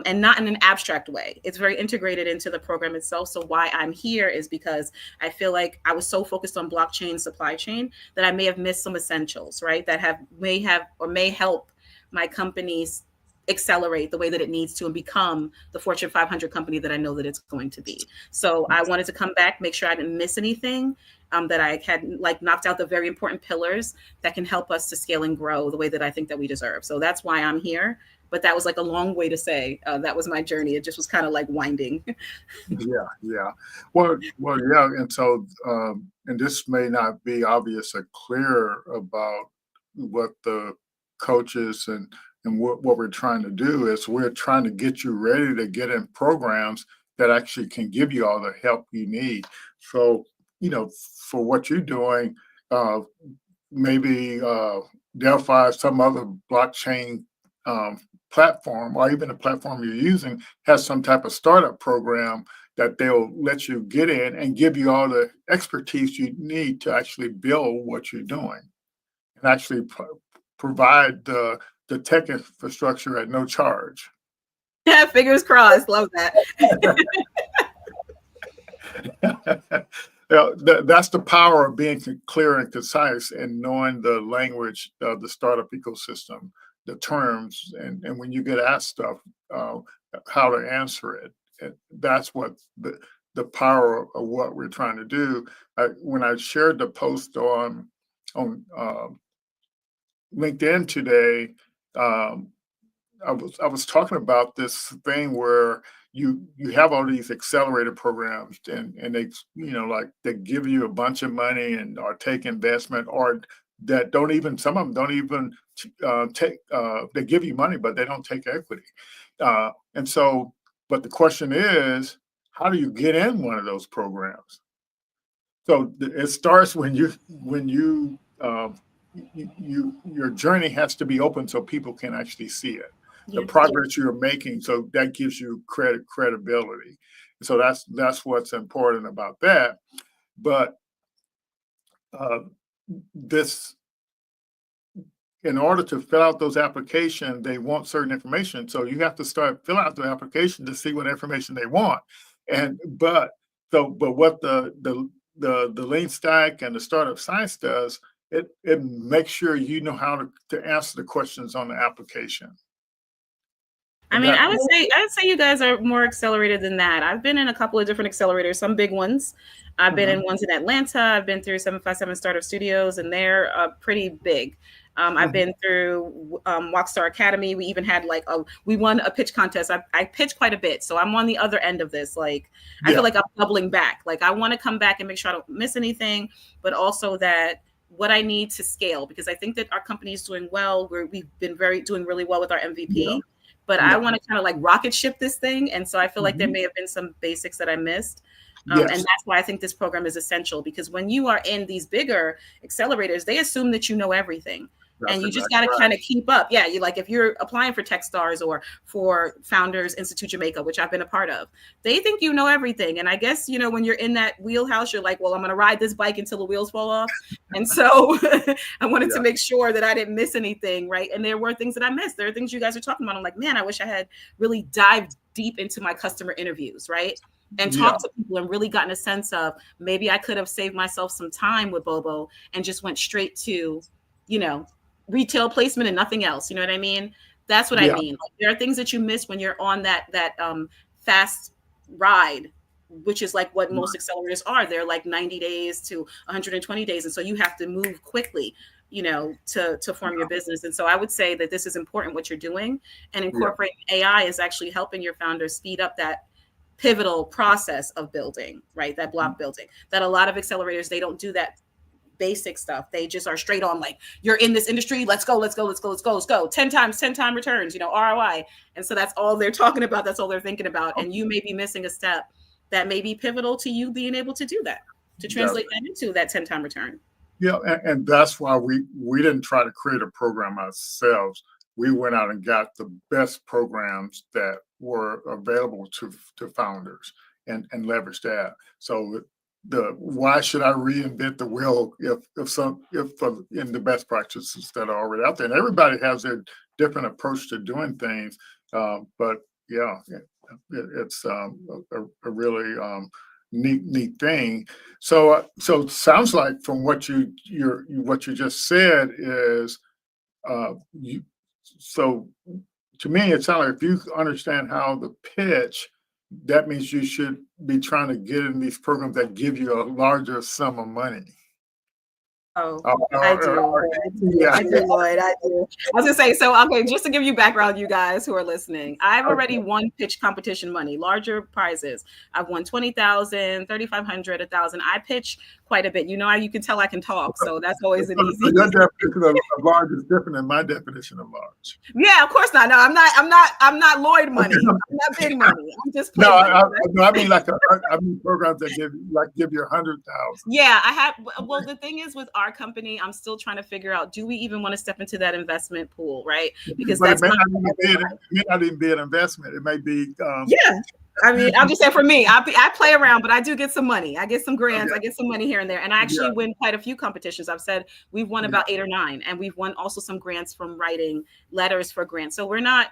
S5: And not in an abstract way. It's very integrated into the program itself. So why I'm here is because I feel like I was so focused on blockchain supply chain that I may have missed some essentials, right? That may help my companies accelerate the way that it needs to and become the Fortune 500 company that I know that it's going to be. So I wanted to come back, make sure I didn't miss anything, that I had like knocked out the very important pillars that can help us to scale and grow the way that I think that we deserve. So that's why I'm here. But that was like a long way to say that was my journey. It just was kind of like winding.
S7: Yeah. Well, yeah. And so, and this may not be obvious or clear about what the coaches and what we're trying to do is we're trying to get you ready to get in programs that actually can give you all the help you need. So, for what you're doing, maybe Delphi, some other blockchain platform, or even the platform you're using, has some type of startup program that they'll let you get in and give you all the expertise you need to actually build what you're doing and actually provide the tech infrastructure at no charge.
S5: Yeah, fingers crossed. Love that.
S7: That's the power of being clear and concise and knowing the language of the startup ecosystem, the terms, and when you get asked stuff, how to answer it. And that's what the power of what we're trying to do. When I shared the post on LinkedIn today, I was talking about this thing where you have all these accelerator programs and they like they give you a bunch of money and or take investment, or that don't even, some of them don't even take, they give you money, but they don't take equity. And so, but the question is, how do you get in one of those programs? So it starts when your journey has to be open so people can actually see it, the progress you're making. So that gives you credibility. So that's what's important about that. But in order to fill out those applications, they want certain information. So you have to start filling out the application to see what information they want. But what the lean stack and the startup science does, it makes sure you know how to answer the questions on the application.
S5: I mean, I would say you guys are more accelerated than that. I've been in a couple of different accelerators, some big ones. I've been in ones in Atlanta. I've been through 757 Startup Studios, and they're pretty big. I've been through Walkstar Academy. We even had we won a pitch contest. I pitched quite a bit. So I'm on the other end of this. I feel like I'm doubling back. I want to come back and make sure I don't miss anything, but also that what I need to scale, because I think that our company is doing well. We've been doing really well with our MVP, but I want to kind of rocket ship this thing. And so I feel like there may have been some basics that I missed. And that's why I think this program is essential, because when you are in these bigger accelerators, they assume that you know everything. And you just got to kind of keep up. Yeah, if you're applying for Techstars or for Founders Institute Jamaica, which I've been a part of, they think you know everything. And I guess, when you're in that wheelhouse, you're like, well, I'm going to ride this bike until the wheels fall off. And so I wanted to make sure that I didn't miss anything, right? And there were things that I missed. There are things you guys are talking about. I'm like, man, I wish I had really dived deep into my customer interviews, right? And talked to people and really gotten a sense of, maybe I could have saved myself some time with Bobo and just went straight to, retail placement and nothing else. You know what I mean? That's what I mean. There are things that you miss when you're on that fast ride which is like what most accelerators are. They're like 90 days to 120 days. And so you have to move quickly, to form your business. And so I would say that this is important, what you're doing, and incorporating AI is actually helping your founders speed up that pivotal process of building, right? That block building, that a lot of accelerators, they don't do that basic stuff. They just are straight on, like, you're in this industry, let's go. 10 time returns, ROI. And so that's all they're talking about. That's all they're thinking about. And you may be missing a step that may be pivotal to you being able to do that, to translate that into that 10 time return.
S7: Yeah, and that's why we didn't try to create a program ourselves. We went out and got the best programs that were available to founders and leveraged that. So why should I reinvent the wheel if in the best practices that are already out there? And everybody has their different approach to doing things, but yeah, it's a really neat thing. So it sounds like from what you just said is so to me it sounds like if you understand how the pitch, that means you should be trying to get in these programs that give you a larger sum of money.
S5: Oh, I do. Yeah. I do, Lloyd. I do. I was gonna say, so okay, just to give you background, you guys who are listening, I've already won pitch competition money, larger prizes. I've won 20,000, 3,500, 1,000. I pitch quite a bit. You can tell I can talk, so that's always an easy.
S7: Your definition of large is different than my definition of large.
S5: Yeah, of course not. No, I'm not Lloyd money. I'm not big money. I'm just
S7: no. I mean I mean programs that give you 100,000.
S5: Yeah, I have. Well, the thing is with our company, I'm still trying to figure out, do we even want to step into that investment pool, right? Because
S7: it may not even be an investment. It may be.
S5: Yeah. I mean, I'm just saying for me, I play around, but I do get some money. I get some grants. I get some money here and there. And I actually win quite a few competitions. I've said we've won about 8 or 9, and we've won also some grants from writing letters for grants. So we're not,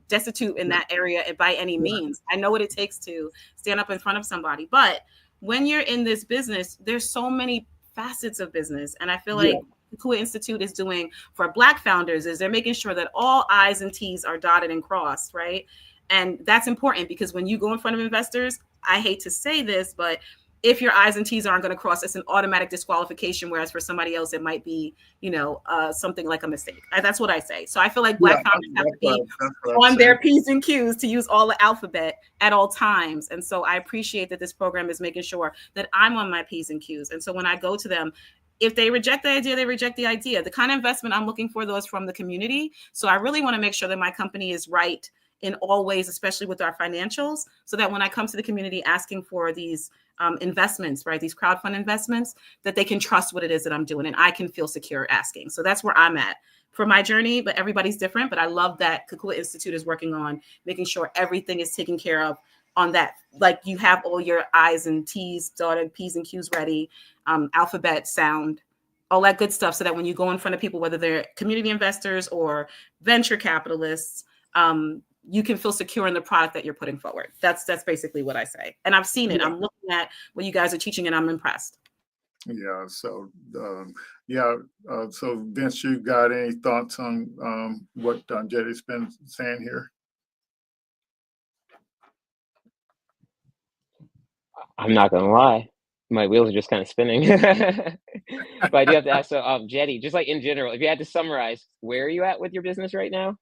S5: destitute in that area by any means. I know what it takes to stand up in front of somebody. But when you're in this business, there's so many facets of business. And I feel like the Kakua Institute is doing for Black founders is they're making sure that all I's and T's are dotted and crossed, right? And that's important because when you go in front of investors, I hate to say this, but if your I's and T's aren't going to cross, it's an automatic disqualification. Whereas for somebody else, it might be, something like a mistake. That's what I say. So I feel like Black founders have to be on their P's and Q's to use all the alphabet at all times. And so I appreciate that this program is making sure that I'm on my P's and Q's. And so when I go to them, if they reject the idea, they reject the idea. The kind of investment I'm looking for, though, is from the community. So I really want to make sure that my company is right in all ways, especially with our financials, so that when I come to the community asking for these investments, right, these crowdfund investments, that they can trust what it is that I'm doing and I can feel secure asking. So that's where I'm at for my journey, but everybody's different. But I love that Kakua Institute is working on making sure everything is taken care of on that. Like you have all your I's and T's dotted, P's and Q's ready, alphabet sound, all that good stuff, so that when you go in front of people, whether they're community investors or venture capitalists, you can feel secure in the product that you're putting forward. That's basically what I say. And I've seen it. I'm looking at what you guys are teaching and I'm impressed.
S7: Yeah. So, so Vince, you got any thoughts on what Jetty's been saying here?
S6: I'm not going to lie. My wheels are just kind of spinning. But I do have to ask, so Jetty, just like in general, if you had to summarize, where are you at with your business right now?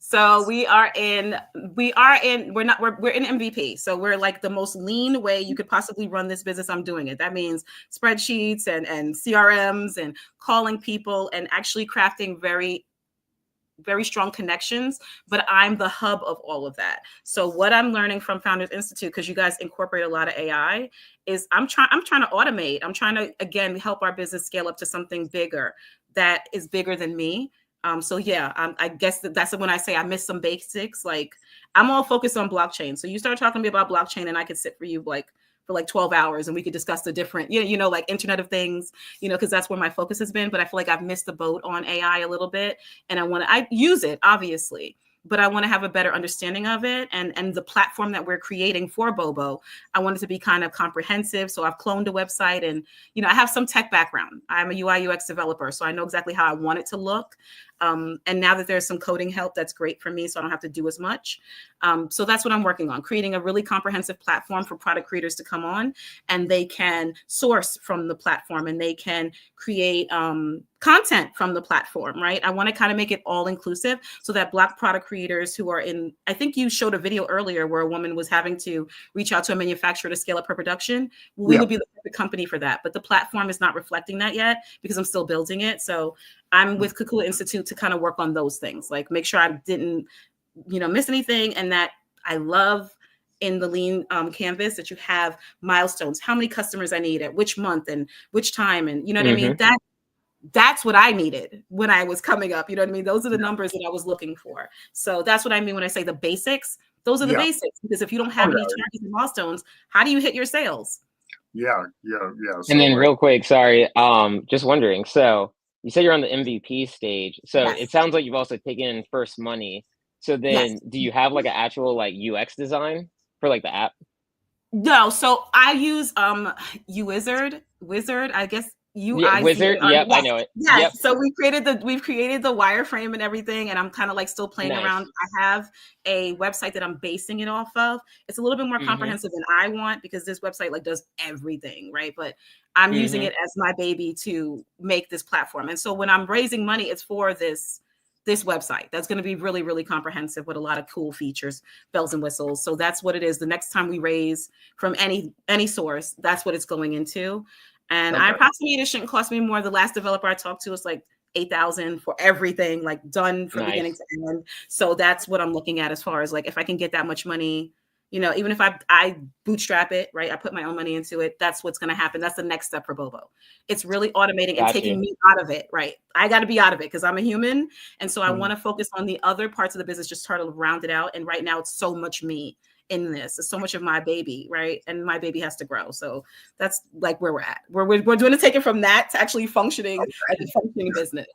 S5: So we're in MVP. So we're like the most lean way you could possibly run this business. I'm doing it. That means spreadsheets and CRMs and calling people and actually crafting very, very strong connections, but I'm the hub of all of that. So what I'm learning from Founders Institute, because you guys incorporate a lot of AI, is I'm trying to automate. I'm trying to, again, help our business scale up to something bigger that is bigger than me. I guess that's when I say I miss some basics. Like I'm all focused on blockchain. So you start talking to me about blockchain and I could sit for you for 12 hours and we could discuss the different, like Internet of Things, because that's where my focus has been. But I feel like I've missed the boat on AI a little bit and I use it, obviously. but I want to have a better understanding of it. And the platform that we're creating for Bobo, I want it to be kind of comprehensive. So I've cloned a website, and, you know, I have some tech background. I'm a UI UX developer, so I know exactly how I want it to look. And now that there's some coding help, that's great for me, so I don't have to do as much. So that's what I'm working on, creating a really comprehensive platform for product creators to come on, and they can source from the platform, and they can create content from the platform, right? I want to kind of make it all inclusive so that Black product creators who are in, I think you showed a video earlier where a woman was having to reach out to a manufacturer to scale up her production. We would be the perfect company for that, but the platform is not reflecting that yet because I'm still building it. So I'm with Kakula Institute to kind of work on those things, like make sure I didn't, you know, miss anything, and that I love in the lean canvas that you have milestones, how many customers I need at which month and which time, and you know what I mean? That's what I needed when I was coming up. You know what I mean? Those are the numbers that I was looking for. So that's what I mean when I say the basics. Those are the basics, because if you don't have any targets and milestones, how do you hit your sales?
S7: Yeah.
S6: And then
S7: So
S6: real quick, sorry, just wondering, so you say you're on the MVP stage. So
S5: Yes.
S6: it sounds like you've also taken in first money. So
S5: Yes.
S6: then do you have like an actual like UX design for like the app?
S5: No, so I use Wizard, I guess
S6: Yeah, Wizard.
S5: UIZAR.
S6: Yep, I
S5: Yes,
S6: know it. Yep,
S5: yes. So we've created the wireframe and everything, and I'm kind of like still playing
S6: nice.
S5: around. I have a website that I'm basing it off of. It's a little bit more
S6: Mm-hmm.
S5: comprehensive than I want, because this website like does everything, right? But I'm using
S6: Mm-hmm.
S5: it as my baby to make this platform. And so when I'm raising money, it's for this website that's going to be really, really comprehensive with a lot of cool features, bells and whistles. So that's what it is. The next time we raise from any source, that's what it's going into. And I
S7: okay.
S5: approximate it shouldn't cost me more. The last developer I talked to was like 8,000 for everything, like done from beginning
S6: Nice.
S5: to end. So that's what I'm looking at as far as like, if I can get that much money, you know, even if I bootstrap it, right? I put my own money into it. That's what's going to happen. That's the next step for Bobo. It's really automating and
S6: Got
S5: taking
S6: you.
S5: me out of it, right? I got to be out of it because I'm a human. And so I want to focus on the other parts of the business, just try to round it out. And right now it's so much me in this. It's so much of my baby, right? And my baby has to grow. So that's like where we're at. We're going to take it from that to actually functioning as a functioning business.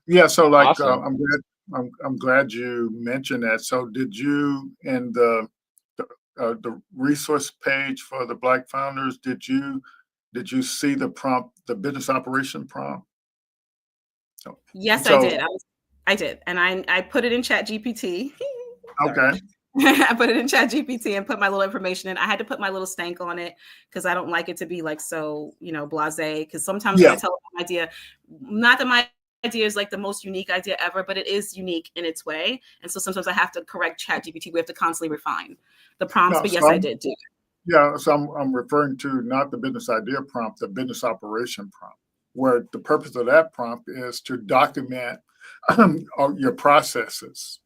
S7: Yeah. So like,
S6: Awesome.
S7: I'm glad you mentioned that. So did you, in the resource page for the Black founders, did you see the prompt, the business operation prompt?
S5: Yes, I
S7: So
S5: did. I did. And I put it in Chat GPT.
S7: okay.
S5: I put it in Chat GPT and put my little information in. I had to put my little stank on it because I don't like it to be like so, you know, blasé. Because sometimes when I tell an idea, not that my idea is like the most unique idea ever, but it is unique in its way. And so sometimes I have to correct Chat GPT. We have to constantly refine the prompts.
S7: No,
S5: But
S7: so
S5: yes, I did do it.
S7: yeah, so I'm referring to not the business idea prompt, the business operation prompt, where the purpose of that prompt is to document your processes.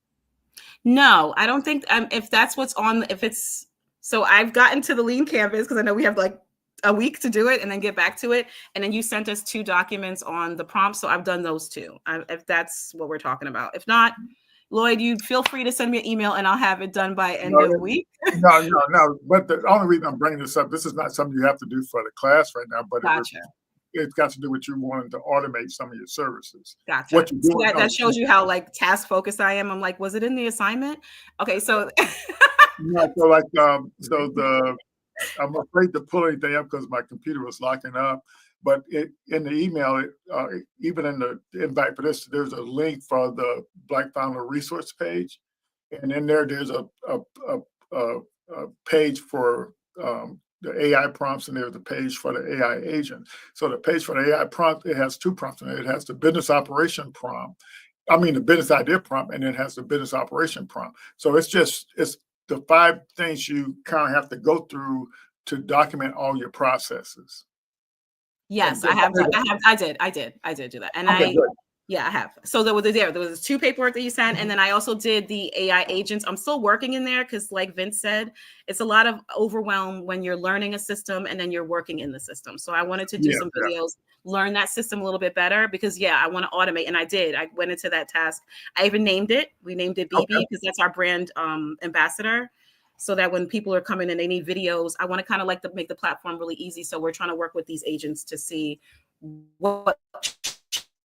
S5: No, I don't think if that's what's on, if it's, so I've gotten to the lean canvas because I know we have like a week to do it and then get back to it. And then you sent us 2 documents on the prompt. So I've done those 2, if that's what we're talking about. If not, Lloyd, you feel free to send me an email and I'll have it done by end of week.
S7: No. But the only reason I'm bringing this up, this is not something you have to do for the class right now, but
S5: Gotcha.
S7: it's got to do with you wanting to automate some of your services.
S5: Gotcha.
S7: What you do,
S5: That shows you how like task focused I am. I'm like, was it in the assignment? Okay, so
S7: so like I'm afraid to pull anything up because my computer was locking up. But in the email, even in the invite for this, there's a link for the Black Founder resource page, and in there's a page for the AI prompts, and there's a page for the AI agent. So the page for the AI prompt, it has 2 prompts in it. It has the business operation prompt, the business idea prompt, and it has the business operation prompt. So it's the 5 things you kind of have to go through to document all your processes.
S5: yes, I did do that. And
S7: Okay, good.
S5: yeah, I have. So there was 2 paperwork that you sent, and then I also did the AI agents. I'm still working in there because, like Vince said, it's a lot of overwhelm when you're learning a system and then you're working in the system. So I wanted to do some videos, learn that system a little bit better because, I want to automate, and I did. I went into that task. I even named it. We named it BB because that's our brand ambassador. So that when people are coming and they need videos, I want to kind of like to make the platform really easy. So we're trying to work with these agents to see what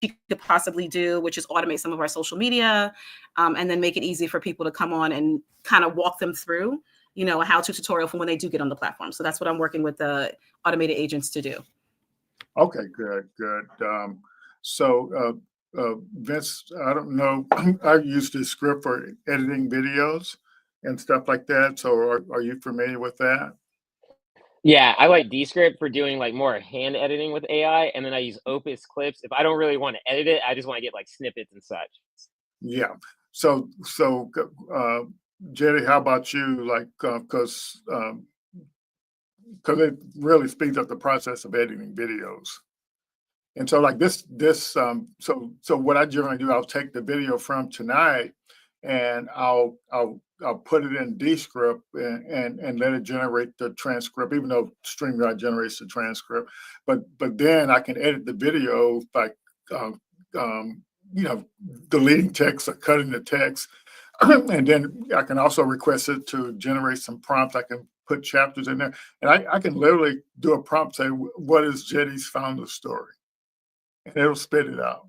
S5: she could possibly do, which is automate some of our social media, and then make it easy for people to come on and kind of walk them through, a how-to tutorial for when they do get on the platform. So that's what I'm working with the automated agents to do.
S7: Okay, good. So, Vince, I don't know, I used the script for editing videos and stuff like that. So are you familiar with that?
S6: Yeah, I like Descript for doing like more hand editing with AI, and then I use Opus Clips if I don't really want to edit it. I just want to get like snippets and such.
S7: Yeah. So, Jetty, how about you? Like, because it really speeds up the process of editing videos. And so like so what I generally do, I'll take the video from tonight and I'll put it in Descript and let it generate the transcript, even though StreamYard generates the transcript. But then I can edit the video by um, deleting text or cutting the text. And then I can also request it to generate some prompts. I can put chapters in there, and I can literally do a prompt, say, "What is Jetty's founder story?" And it'll spit it out.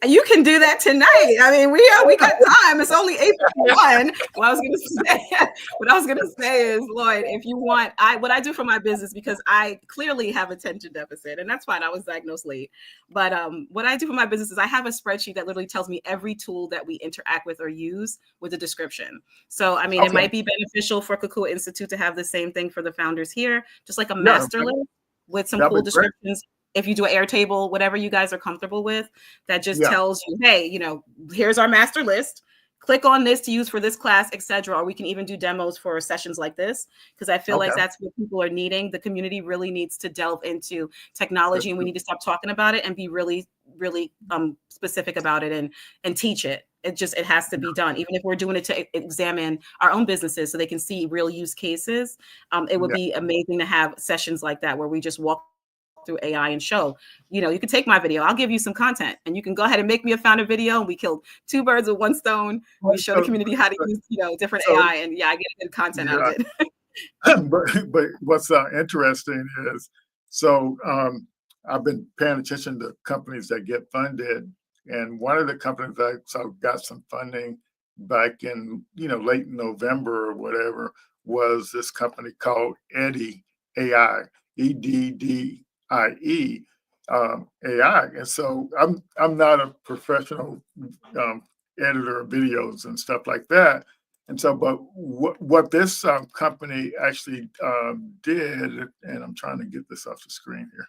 S5: You can do that tonight. I mean, we got time. It's only 8:51. What I was gonna say is, Lloyd, if you want, what I do for my business, because I clearly have attention deficit, and that's fine. I was diagnosed late. But what I do for my business is I have a spreadsheet that literally tells me every tool that we interact with or use with a description. So I mean, It might be beneficial for Kakua Institute to have the same thing for the founders here, just like a master list with some cool descriptions. If you do an Airtable, whatever you guys are comfortable with, that just tells you, hey, here's our master list. Click on this to use for this class, etc. Or we can even do demos for sessions like this, because I feel like that's what people are needing. The community really needs to delve into technology, and we need to stop talking about it and be really, really specific about it and teach it. It has to be done. Even if we're doing it to examine our own businesses so they can see real use cases, it would be amazing to have sessions like that where we just walk through AI and show, you can take my video, I'll give you some content, and you can go ahead and make me a founder video, and we killed two birds with one stone. We show the community how to use, different AI, and I get good content out of
S7: it. but what's interesting is, I've been paying attention to companies that get funded, and one of the companies that got some funding back in, late November or whatever, was this company called Eddy AI, EDD. IE AI, and so I'm not a professional editor of videos and stuff like that, and so but what this company actually did, and I'm trying to get this off the screen here.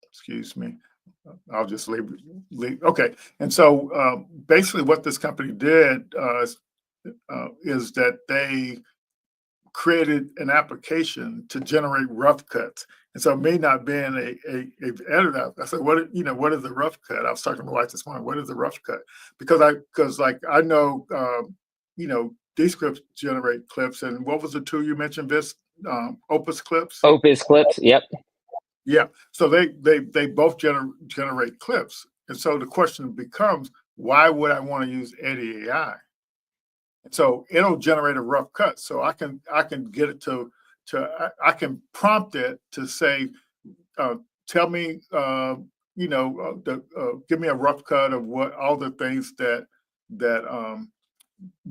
S7: Excuse me. I'll just leave. Okay, and so basically, what this company did is that they created an application to generate rough cuts. And so me not being a editor, I said, what is the rough cut? I was talking to my wife this morning, what is the rough cut? Because I know, Descript generate clips. And what was the tool you mentioned, Vis? Opus Clips?
S6: Opus Clips, yep.
S7: Yeah, so they both generate clips. And so the question becomes, why would I want to use Eddy AI? So it'll generate a rough cut. So I can get it I can prompt it to say, tell me, give me a rough cut of what all the things that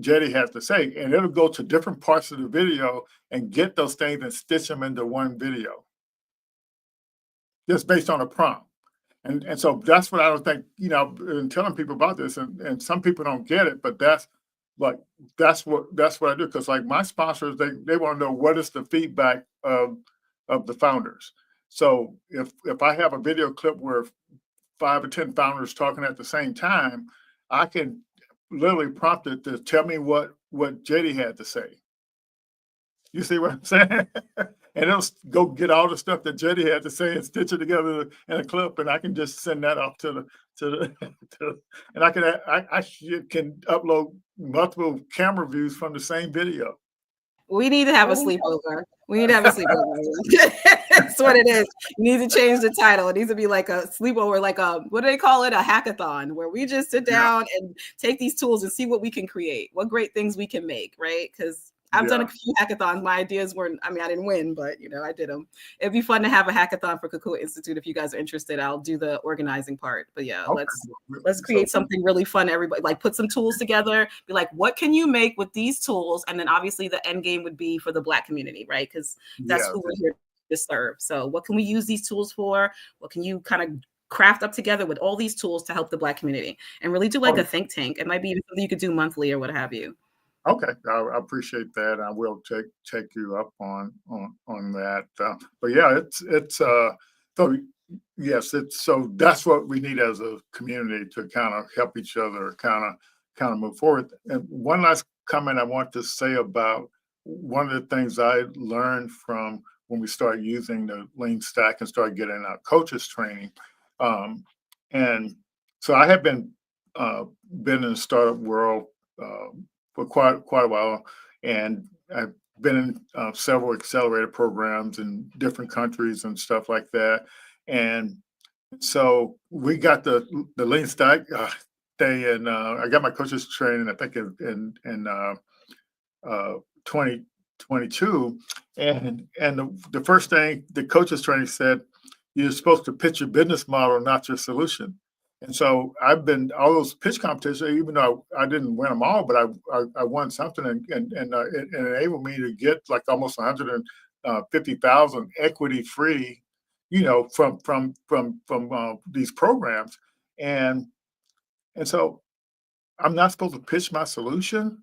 S7: Jetty has to say, and it'll go to different parts of the video and get those things and stitch them into one video, just based on a prompt. And so that's what I don't think, in telling people about this, and some people don't get it, but that's what I do, because like my sponsors, they want to know what is the feedback of the founders. So if I have a video clip where 5 or 10 founders talking at the same time, I can literally prompt it to tell me what JD had to say. You see what I'm saying? And it'll go get all the stuff that JD had to say and stitch it together in a clip, and I can just send that off to and I can upload multiple camera views from the same video.
S5: We need to have a sleepover. That's what it is. You need to change the title. It needs to be like a sleepover, like what do they call it? A hackathon, where we just sit down and take these tools and see what we can create, what great things we can make, right? Because I've done a few hackathons. My ideas weren't, I mean, I didn't win, but I did them. It'd be fun to have a hackathon for Kakua Institute. If you guys are interested, I'll do the organizing part. But yeah,
S7: Okay.
S5: let's create something really fun. Everybody, like, put some tools together, be like, what can you make with these tools? And then obviously the end game would be for the Black community, right? Because that's who we're here to serve. So what can we use these tools for? What can you kind of craft up together with all these tools to help the Black community, and really do like a think tank? It might be something you could do monthly or what have you.
S7: Okay, I appreciate that. I will take you up on that. But yeah, it's so yes, it's so that's what we need as a community to kind of help each other, kind of move forward. And one last comment I want to say about one of the things I learned from when we started using the Lean Stack and started getting our coaches training, and so I have been in the startup world for quite a while, and I've been in several accelerator programs in different countries and stuff like that. And so we got the Lean Stack thing, and I got my coaches training, I think in 2022, and the first thing the coaches training said, you're supposed to pitch your business model, not your solution. And so I've been all those pitch competitions, even though I didn't win them all, but I won something, and it enabled me to get like almost 150,000 equity free, from these programs, and so I'm not supposed to pitch my solution,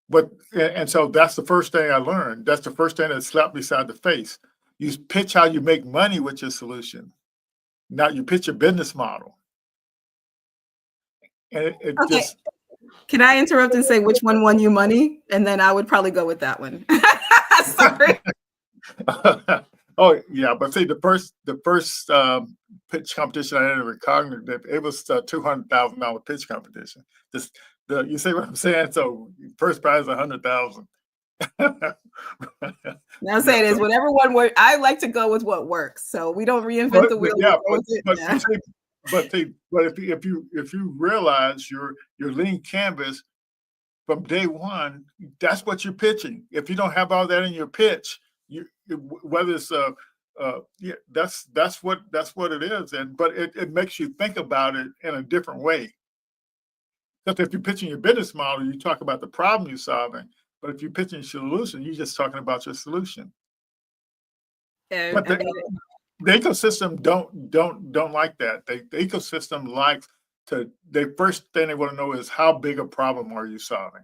S7: but and so that's the first thing I learned. That's the first thing that slapped me side the face. You pitch how you make money with your solution. Now you pitch your business model. And it
S5: Okay.
S7: just.
S5: Can I interrupt and say which one won you money? And then I would probably go with that one. Sorry.
S7: Oh yeah, but see, the first pitch competition I entered with Cognitive, it was a $200,000 pitch competition. You see what I'm saying? So first prize $100,000.
S5: Now I'm saying is whatever one works. I like to go with what works. So we don't reinvent the wheel.
S7: Yeah, but if you realize your Lean Canvas from day one, that's what you're pitching. If you don't have all that in your pitch, whether it's that's what it is, but it makes you think about it in a different way. Because if you're pitching your business model, you talk about the problem you're solving. But if you're pitching a solution, you're just talking about your solution. But the ecosystem don't like that. The ecosystem likes the first thing they want to know is how big a problem are you solving?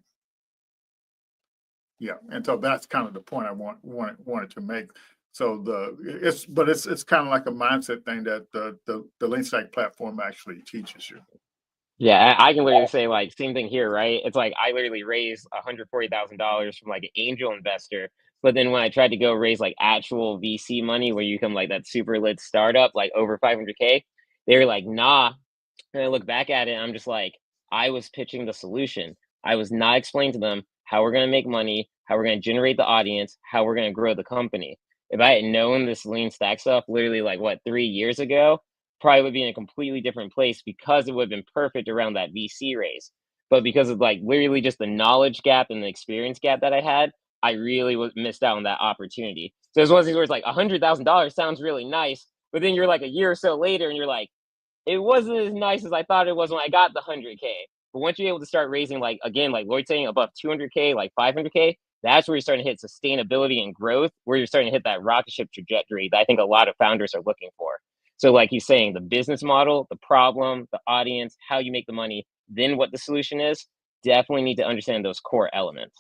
S7: Yeah, and so that's kind of the point I wanted to make. So it's kind of like a mindset thing that the Lean Stack platform actually teaches you.
S6: Yeah, I can literally say like same thing here, right? It's like I literally raised $140,000 from like an angel investor, but then when I tried to go raise like actual VC money, where you become like that super lit startup, like over 500K, they were like, nah. And I look back at it, and I'm just like, I was pitching the solution. I was not explaining to them how we're going to make money, how we're going to generate the audience, how we're going to grow the company. If I had known this Lean Stack stuff literally like 3 years ago, probably would be in a completely different place, because it would have been perfect around that VC raise. But because of like literally just the knowledge gap and the experience gap that I had, I really missed out on that opportunity. So it's one of these where it's like $100,000 sounds really nice, but then you're like a year or so later and you're like, it wasn't as nice as I thought it was when I got the 100K. But once you're able to start raising, like again, like Lloyd's saying, above 200K, like 500K, that's where you're starting to hit sustainability and growth, where you're starting to hit that rocket ship trajectory that I think a lot of founders are looking for. So like he's saying, the business model, the problem, the audience, how you make the money, then what the solution is, definitely need to understand those core elements.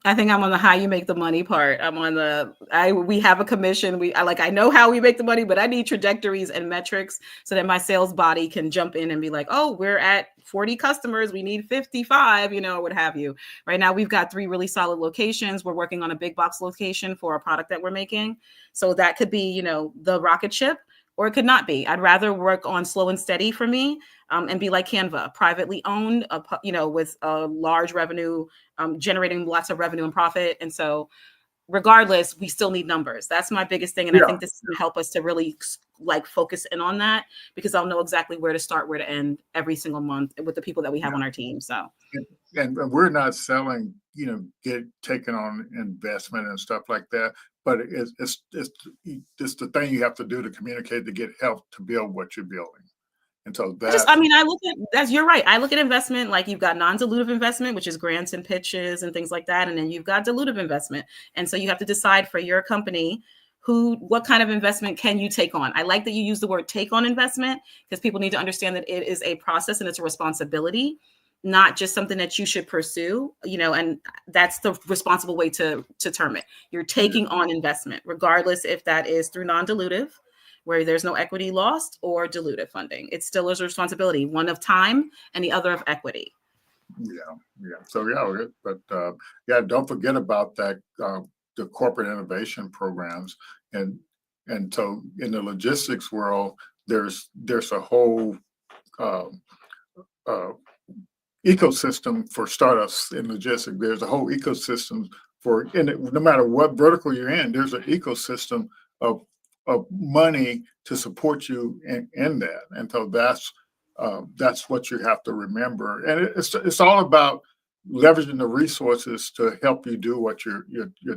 S5: I think I'm on the how you make the money part. I'm on we have a commission. I know how we make the money, but I need trajectories and metrics so that my sales body can jump in and be like, oh, we're at 40 customers. We need 55, what have you. Right now, we've got 3 really solid locations. We're working on a big box location for a product that we're making. So that could be, the rocket ship, or it could not be. I'd rather work on slow and steady for me, and be like Canva, privately owned, with a large revenue, generating lots of revenue and profit. And so regardless, we still need numbers. That's my biggest thing. And I
S7: Yeah.
S5: think this is going to help us to really like focus in on that, because I'll know exactly where to start, where to end every single month with the people that we have on our team. So,
S7: And we're not selling, taking on investment and stuff like that, but it's the thing you have to do to communicate, to get help to build what you're building. And so
S5: I look at that. You're right. I look at investment like you've got non-dilutive investment, which is grants and pitches and things like that. And then you've got dilutive investment. And so you have to decide for your company what kind of investment can you take on. I like that you use the word take on investment, because people need to understand that it is a process and it's a responsibility, not just something that you should pursue, and that's the responsible way to term it. You're taking on investment, regardless if that is through non-dilutive, where there's no equity lost, or dilutive funding. It still is a responsibility, one of time and the other of equity.
S7: Yeah. So don't forget about that, the corporate innovation programs, and so in the logistics world, there's a whole ecosystem for startups in logistics. There's a whole ecosystem no matter what vertical you're in, there's an ecosystem of money to support you in that. And so that's what you have to remember. And it's all about leveraging the resources to help you do what you're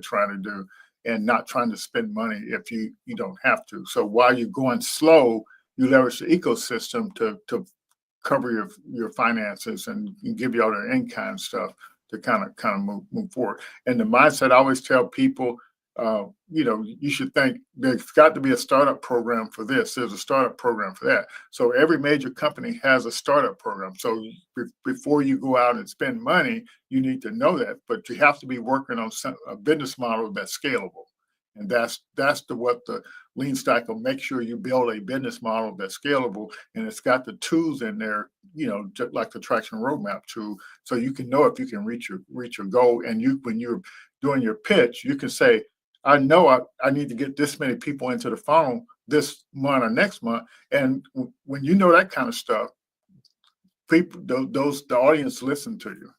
S7: trying to do, and not trying to spend money if you don't have to. So while you're going slow, you leverage the ecosystem to cover your finances and give you all the in-kind stuff to kind of move forward. And the mindset, I always tell people, you should think there's got to be a startup program for this. There's a startup program for that. So every major company has a startup program. So before you go out and spend money, you need to know that. But you have to be working on a business model that's scalable. And that's what the lean stack will make sure you build a business model that's scalable, and it's got the tools in there, just like the traction roadmap tool, so you can know if you can reach your goal. And when you're doing your pitch, you can say, I know I need to get this many people into the funnel this month or next month. And when you know that kind of stuff, the audience listen to you.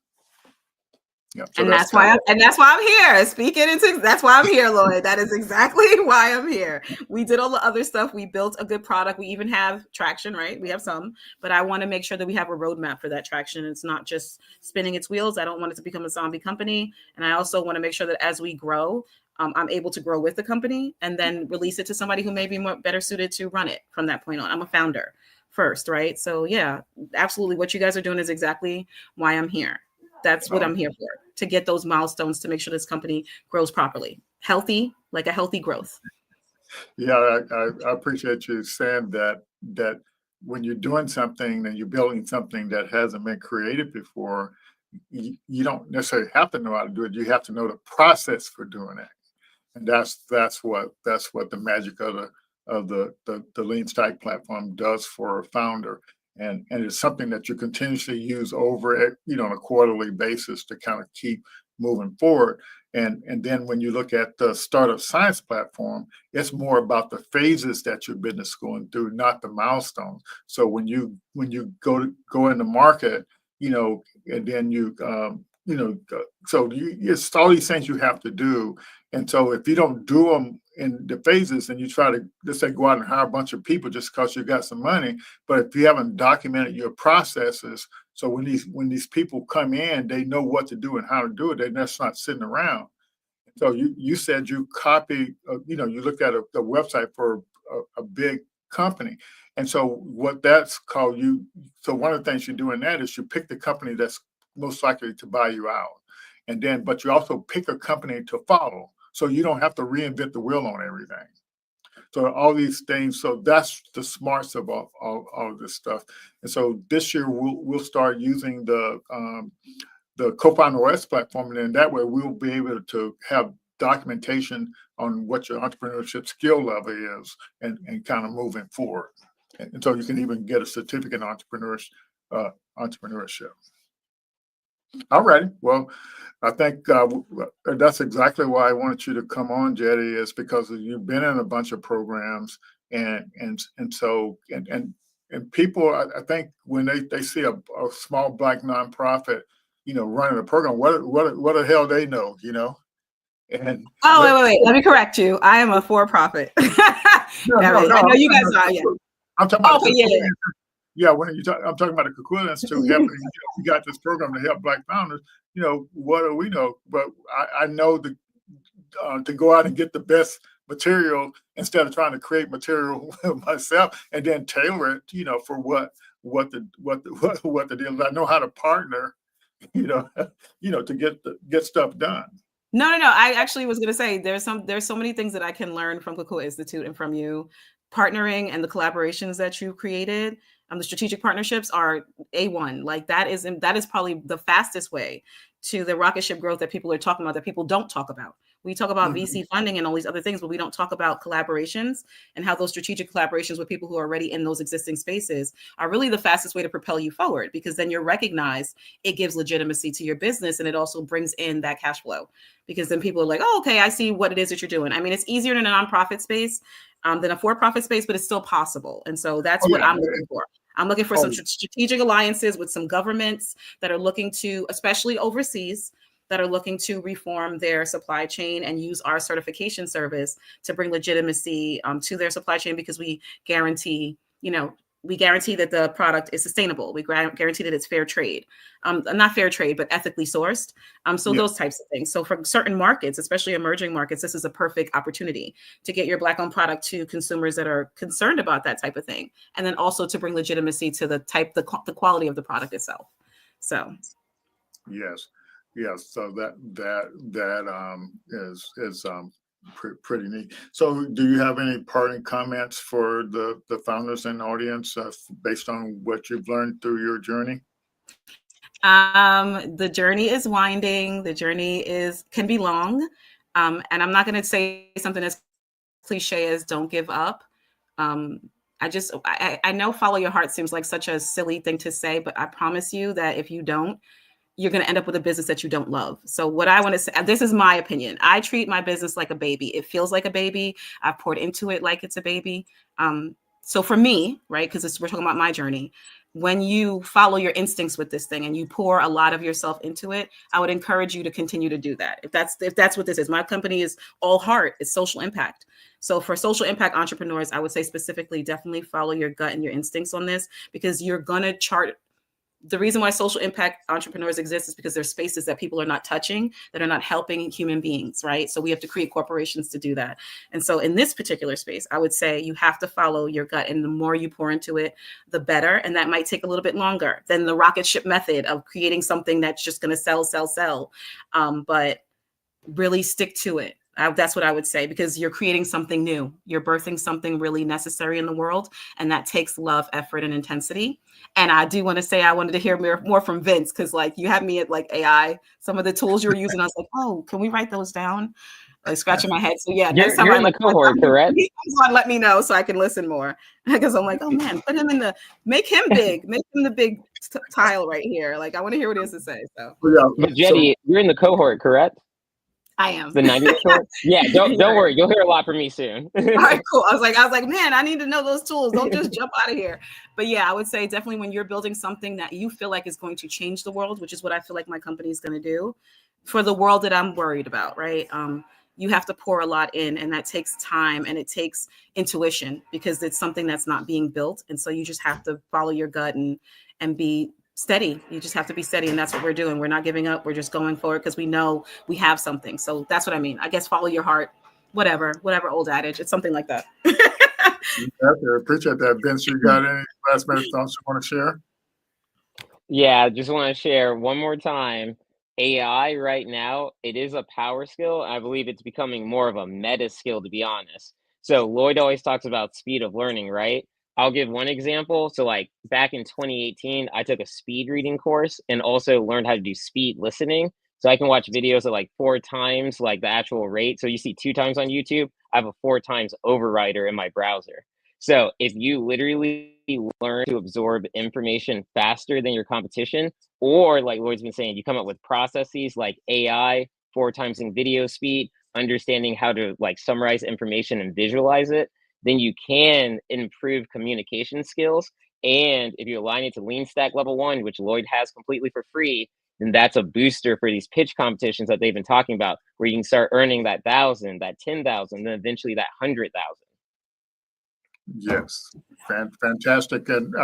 S7: Yeah, so
S5: that's why I'm here. That's why I'm here, Lloyd. That is exactly why I'm here. We did all the other stuff. We built a good product. We even have traction, right? We have some, but I want to make sure that we have a roadmap for that traction. It's not just spinning its wheels. I don't want it to become a zombie company. And I also want to make sure that as we grow, I'm able to grow with the company and then release it to somebody who may be better suited to run it from that point on. I'm a founder first, right? So yeah, absolutely. What you guys are doing is exactly why I'm here. That's what I'm here for, to get those milestones, to make sure this company grows properly, like a healthy growth.
S7: Yeah, I appreciate you saying that when you're doing something and you're building something that hasn't been created before, you don't necessarily have to know how to do it. You have to know the process for doing it. And that's what the magic of the Lean Stack platform does for a founder. And it's something that you continuously use over on a quarterly basis to kind of keep moving forward. And then when you look at the Startup Science platform, it's more about the phases that your business is going through, not the milestones. So when you go in the market, and then it's all these things you have to do. And so if you don't do them in the phases, and you try to, let's say, go out and hire a bunch of people just because you got some money, but if you haven't documented your processes, so when these people come in, they know what to do and how to do it. They're just not sitting around. So you said you copy, you looked at a website for a big company. And so what that's called, so one of the things you do in that is you pick the company that's most likely to buy you out. But you also pick a company to follow. So you don't have to reinvent the wheel on everything. So all these things, so that's the smarts of all of this stuff. And so this year we'll start using the Co-Founder OS platform, and then that way we'll be able to have documentation on what your entrepreneurship skill level is, and kind of moving forward. And so you can even get a certificate in entrepreneurship. All righty. Well, I think that's exactly why I wanted you to come on, Jetty, is because you've been in a bunch of programs, and people, I think when they see a small Black nonprofit, running a program, what the hell they know, And
S5: Wait. Let me correct you. I am a for-profit.
S7: no,
S5: I know you guys are. Yeah.
S7: I'm talking about
S5: Okay. Yeah.
S7: yeah, when I'm talking about the equivalence to helping, we got this program to help Black founders. What do we know? But I know to go out and get the best material instead of trying to create material myself and then tailor it, for what the deal is. I know how to partner, to get stuff done.
S5: No. I actually was going to say there's so many things that I can learn from Kakua Institute and from you. Partnering and the collaborations that you created, the strategic partnerships are A1. Like that is probably the fastest way to the rocket ship growth that people are talking about, that people don't talk about. We talk about VC funding and all these other things, but we don't talk about collaborations and how those strategic collaborations with people who are already in those existing spaces are really the fastest way to propel you forward, because then you're recognized, it gives legitimacy to your business, and it also brings in that cash flow, because then people are like, oh, okay, I see what it is that you're doing. I mean, it's easier in a nonprofit space than a for-profit space, but it's still possible. And so that's what I'm looking for. I'm looking for some strategic alliances with some governments that are looking to, especially overseas, that are looking to reform their supply chain and use our certification service to bring legitimacy to their supply chain, because we guarantee that the product is sustainable. We guarantee that it's fair trade, not fair trade, but ethically sourced. Those types of things. So for certain markets, especially emerging markets, this is a perfect opportunity to get your Black-owned product to consumers that are concerned about that type of thing, and then also to bring legitimacy to the quality of the product itself. So,
S7: yes. So that is pretty neat. So do you have any parting comments for the founders and audience based on what you've learned through your journey?
S5: The journey is winding. The journey can be long. And I'm not going to say something as cliche as don't give up. I know follow your heart seems like such a silly thing to say, but I promise you that if you don't, you're going to end up with a business that you don't love. So what I want to say, this is my opinion. I treat my business like a baby. It feels like a baby. I've poured into it like it's a baby. So for me, right, because we're talking about my journey, when you follow your instincts with this thing and you pour a lot of yourself into it, I would encourage you to continue to do that. If that's what this is. My company is all heart. It's social impact. So for social impact entrepreneurs, I would say specifically, definitely follow your gut and your instincts on this, because you're going to chart. The reason why social impact entrepreneurs exist is because there's spaces that people are not touching, that are not helping human beings, right? So we have to create corporations to do that. And so in this particular space, I would say you have to follow your gut, and the more you pour into it, the better. And that might take a little bit longer than the rocket ship method of creating something that's just going to sell. But really stick to it. That's what I would say, because you're creating something new. You're birthing something really necessary in the world, and that takes love, effort, and intensity. And I do want to say I wanted to hear more from Vince, because like you had me at like AI, some of the tools you were using. I was like, oh, can we write those down? Like scratching my head. So yeah, next time
S6: You're in the cohort, correct?
S5: He comes on, let me know so I can listen more. Because I'm like, oh man, make him big, make him the big tile right here. Like I want to hear what he has to say. So,
S6: but Jetty, you're in the cohort, correct?
S5: I am.
S6: The 90 cohort? Yeah, don't worry. You'll hear a lot from me soon.
S5: All right, cool. I was like, man, I need to know those tools. Don't just jump out of here. But yeah, I would say definitely when you're building something that you feel like is going to change the world, which is what I feel like my company is going to do for the world that I'm worried about, right? You have to pour a lot in, and that takes time and it takes intuition, because it's something that's not being built. And so you just have to follow your gut and be steady. You just have to be steady. And that's what we're doing. We're not giving up. We're just going forward because we know we have something. So that's what I mean. I guess follow your heart, whatever old adage. It's something like that.
S7: I appreciate that. Vince, you got any last minute thoughts you want to share?
S6: Yeah, I just want to share one more time. AI right now, it is a power skill. I believe it's becoming more of a meta skill, to be honest. So Lloyd always talks about speed of learning, right? I'll give one example. So like back in 2018, I took a speed reading course and also learned how to do speed listening. So I can watch videos at like 4 times like the actual rate. So you see 2 times on YouTube, I have a 4 times overrider in my browser. So if you literally learn to absorb information faster than your competition, or like Lloyd's been saying, you come up with processes like AI, 4 times in video speed, understanding how to like summarize information and visualize it, then you can improve communication skills. And if you align it to Lean Stack level 1, which Lloyd has completely for free, then that's a booster for these pitch competitions that they've been talking about, where you can start earning that 1,000, that 10,000, then eventually that 100,000.
S7: Yes, fantastic. And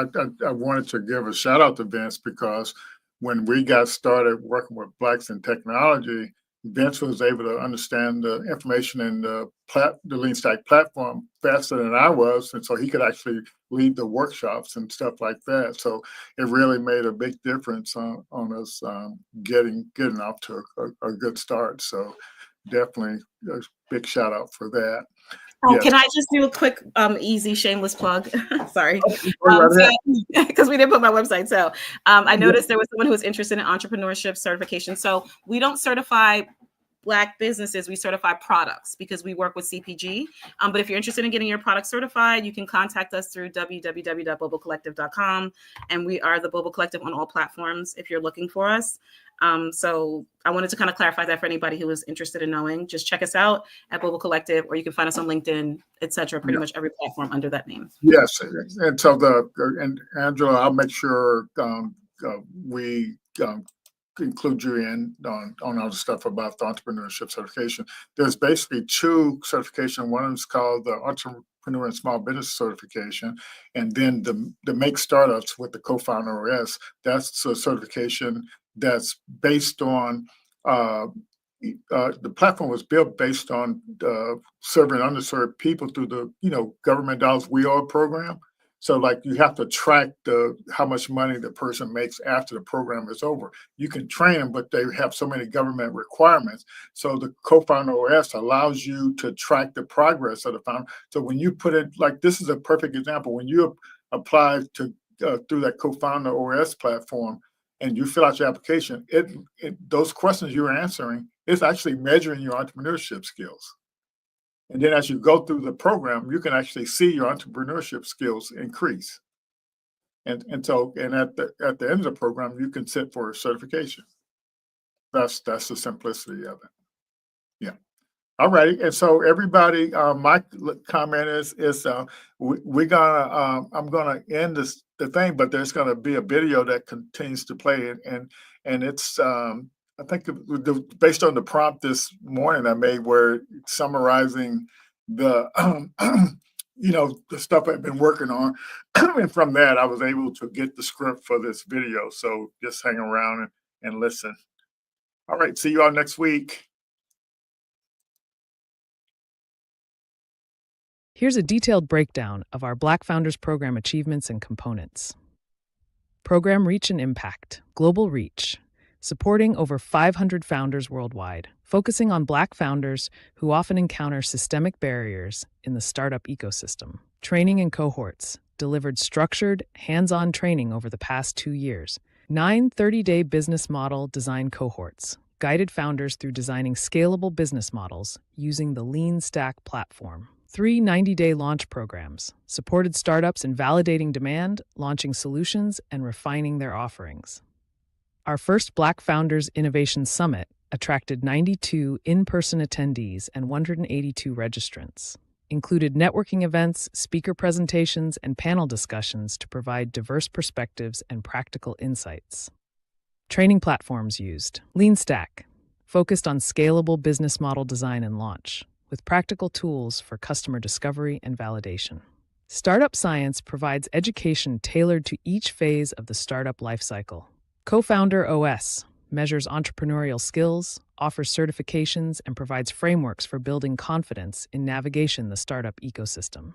S7: I wanted to give a shout out to Vince because when we got started working with Blacks in Technology, Vince was able to understand the information in the Lean Stack platform faster than I was. And so he could actually lead the workshops and stuff like that. So it really made a big difference on us getting off to a good start. So definitely a big shout out for that.
S5: Oh,
S7: Yes.
S5: can I just do a quick, easy, shameless plug? Sorry,
S7: Right ahead.
S5: because we didn't put my website. So I noticed there was someone who was interested in entrepreneurship certification. So we don't certify Black businesses, we certify products because we work with CPG. But if you're interested in getting your product certified, you can contact us through www.bobocollective.com. And we are the Bobo Collective on all platforms if you're looking for us. So I wanted to kind of clarify that for anybody who is interested in knowing. Just check us out at Bobo Collective, or you can find us on LinkedIn, etc. Pretty much every platform under that name.
S7: Yes, and so and Angela, I'll make sure we include you in on all the stuff about the entrepreneurship certification. There's basically two certifications. One is called the Entrepreneur and Small Business Certification, and then the Make Startups with the Co-Founder OS. That's a certification that's based on the platform was built based on serving underserved people through the government dollars we owe program. So like you have to track how much money the person makes after the program is over. You can train them, but they have so many government requirements. So the Co-Founder OS allows you to track the progress of the founder. So when you put it, like this is a perfect example, when you apply to through that Co-Founder OS platform and you fill out your application, those questions you're answering is actually measuring your entrepreneurship skills. And then as you go through the program, you can actually see your entrepreneurship skills increase. And at the end of the program, you can sit for a certification. That's the simplicity of it. Yeah. All righty. And so everybody, my comment is we're gonna I'm gonna end the thing, but there's gonna be a video that continues to play, and it's I think based on the prompt this morning I made, where summarizing the the stuff I've been working on, and from that I was able to get the script for this video. So just hang around and listen. All right, see you all next week.
S8: Here's a detailed breakdown of our Black Founders Program achievements and components. Program Reach and Impact, Global Reach, supporting over 500 founders worldwide, focusing on Black founders who often encounter systemic barriers in the startup ecosystem. Training and cohorts, delivered structured, hands-on training over the past 2 years. 9 30-day business model design cohorts, guided founders through designing scalable business models using the Lean Stack platform. 3 90-day launch programs, supported startups in validating demand, launching solutions, and refining their offerings. Our first Black Founders Innovation Summit attracted 92 in-person attendees and 182 registrants. Included networking events, speaker presentations, and panel discussions to provide diverse perspectives and practical insights. Training platforms used. Lean Stack, focused on scalable business model design and launch, with practical tools for customer discovery and validation. Startup Science provides education tailored to each phase of the startup lifecycle. Co-Founder OS measures entrepreneurial skills, offers certifications, and provides frameworks for building confidence in navigation the startup ecosystem.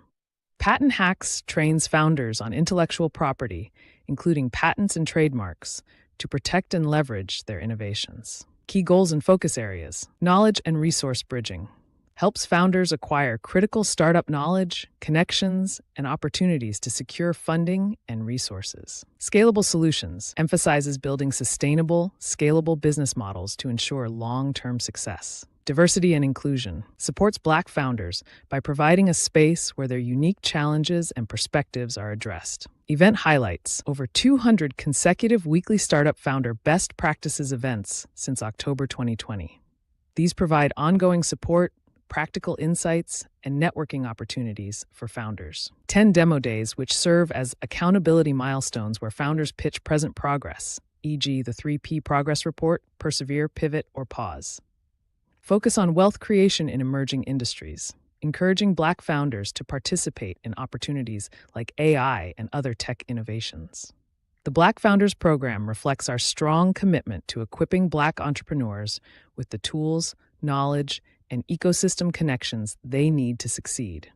S8: Patent Hacks trains founders on intellectual property, including patents and trademarks, to protect and leverage their innovations. Key goals and focus areas. Knowledge and resource bridging helps founders acquire critical startup knowledge, connections, and opportunities to secure funding and resources. Scalable Solutions emphasizes building sustainable, scalable business models to ensure long-term success. Diversity and Inclusion supports Black founders by providing a space where their unique challenges and perspectives are addressed. Event highlights over 200 consecutive weekly startup founder best practices events since October 2020. These provide ongoing support, practical insights, and networking opportunities for founders. 10 demo days, which serve as accountability milestones where founders pitch present progress, e.g., the 3P progress report, persevere, pivot, or pause. Focus on wealth creation in emerging industries, encouraging Black founders to participate in opportunities like AI and other tech innovations. The Black Founders Program reflects our strong commitment to equipping Black entrepreneurs with the tools, knowledge, and ecosystem connections they need to succeed.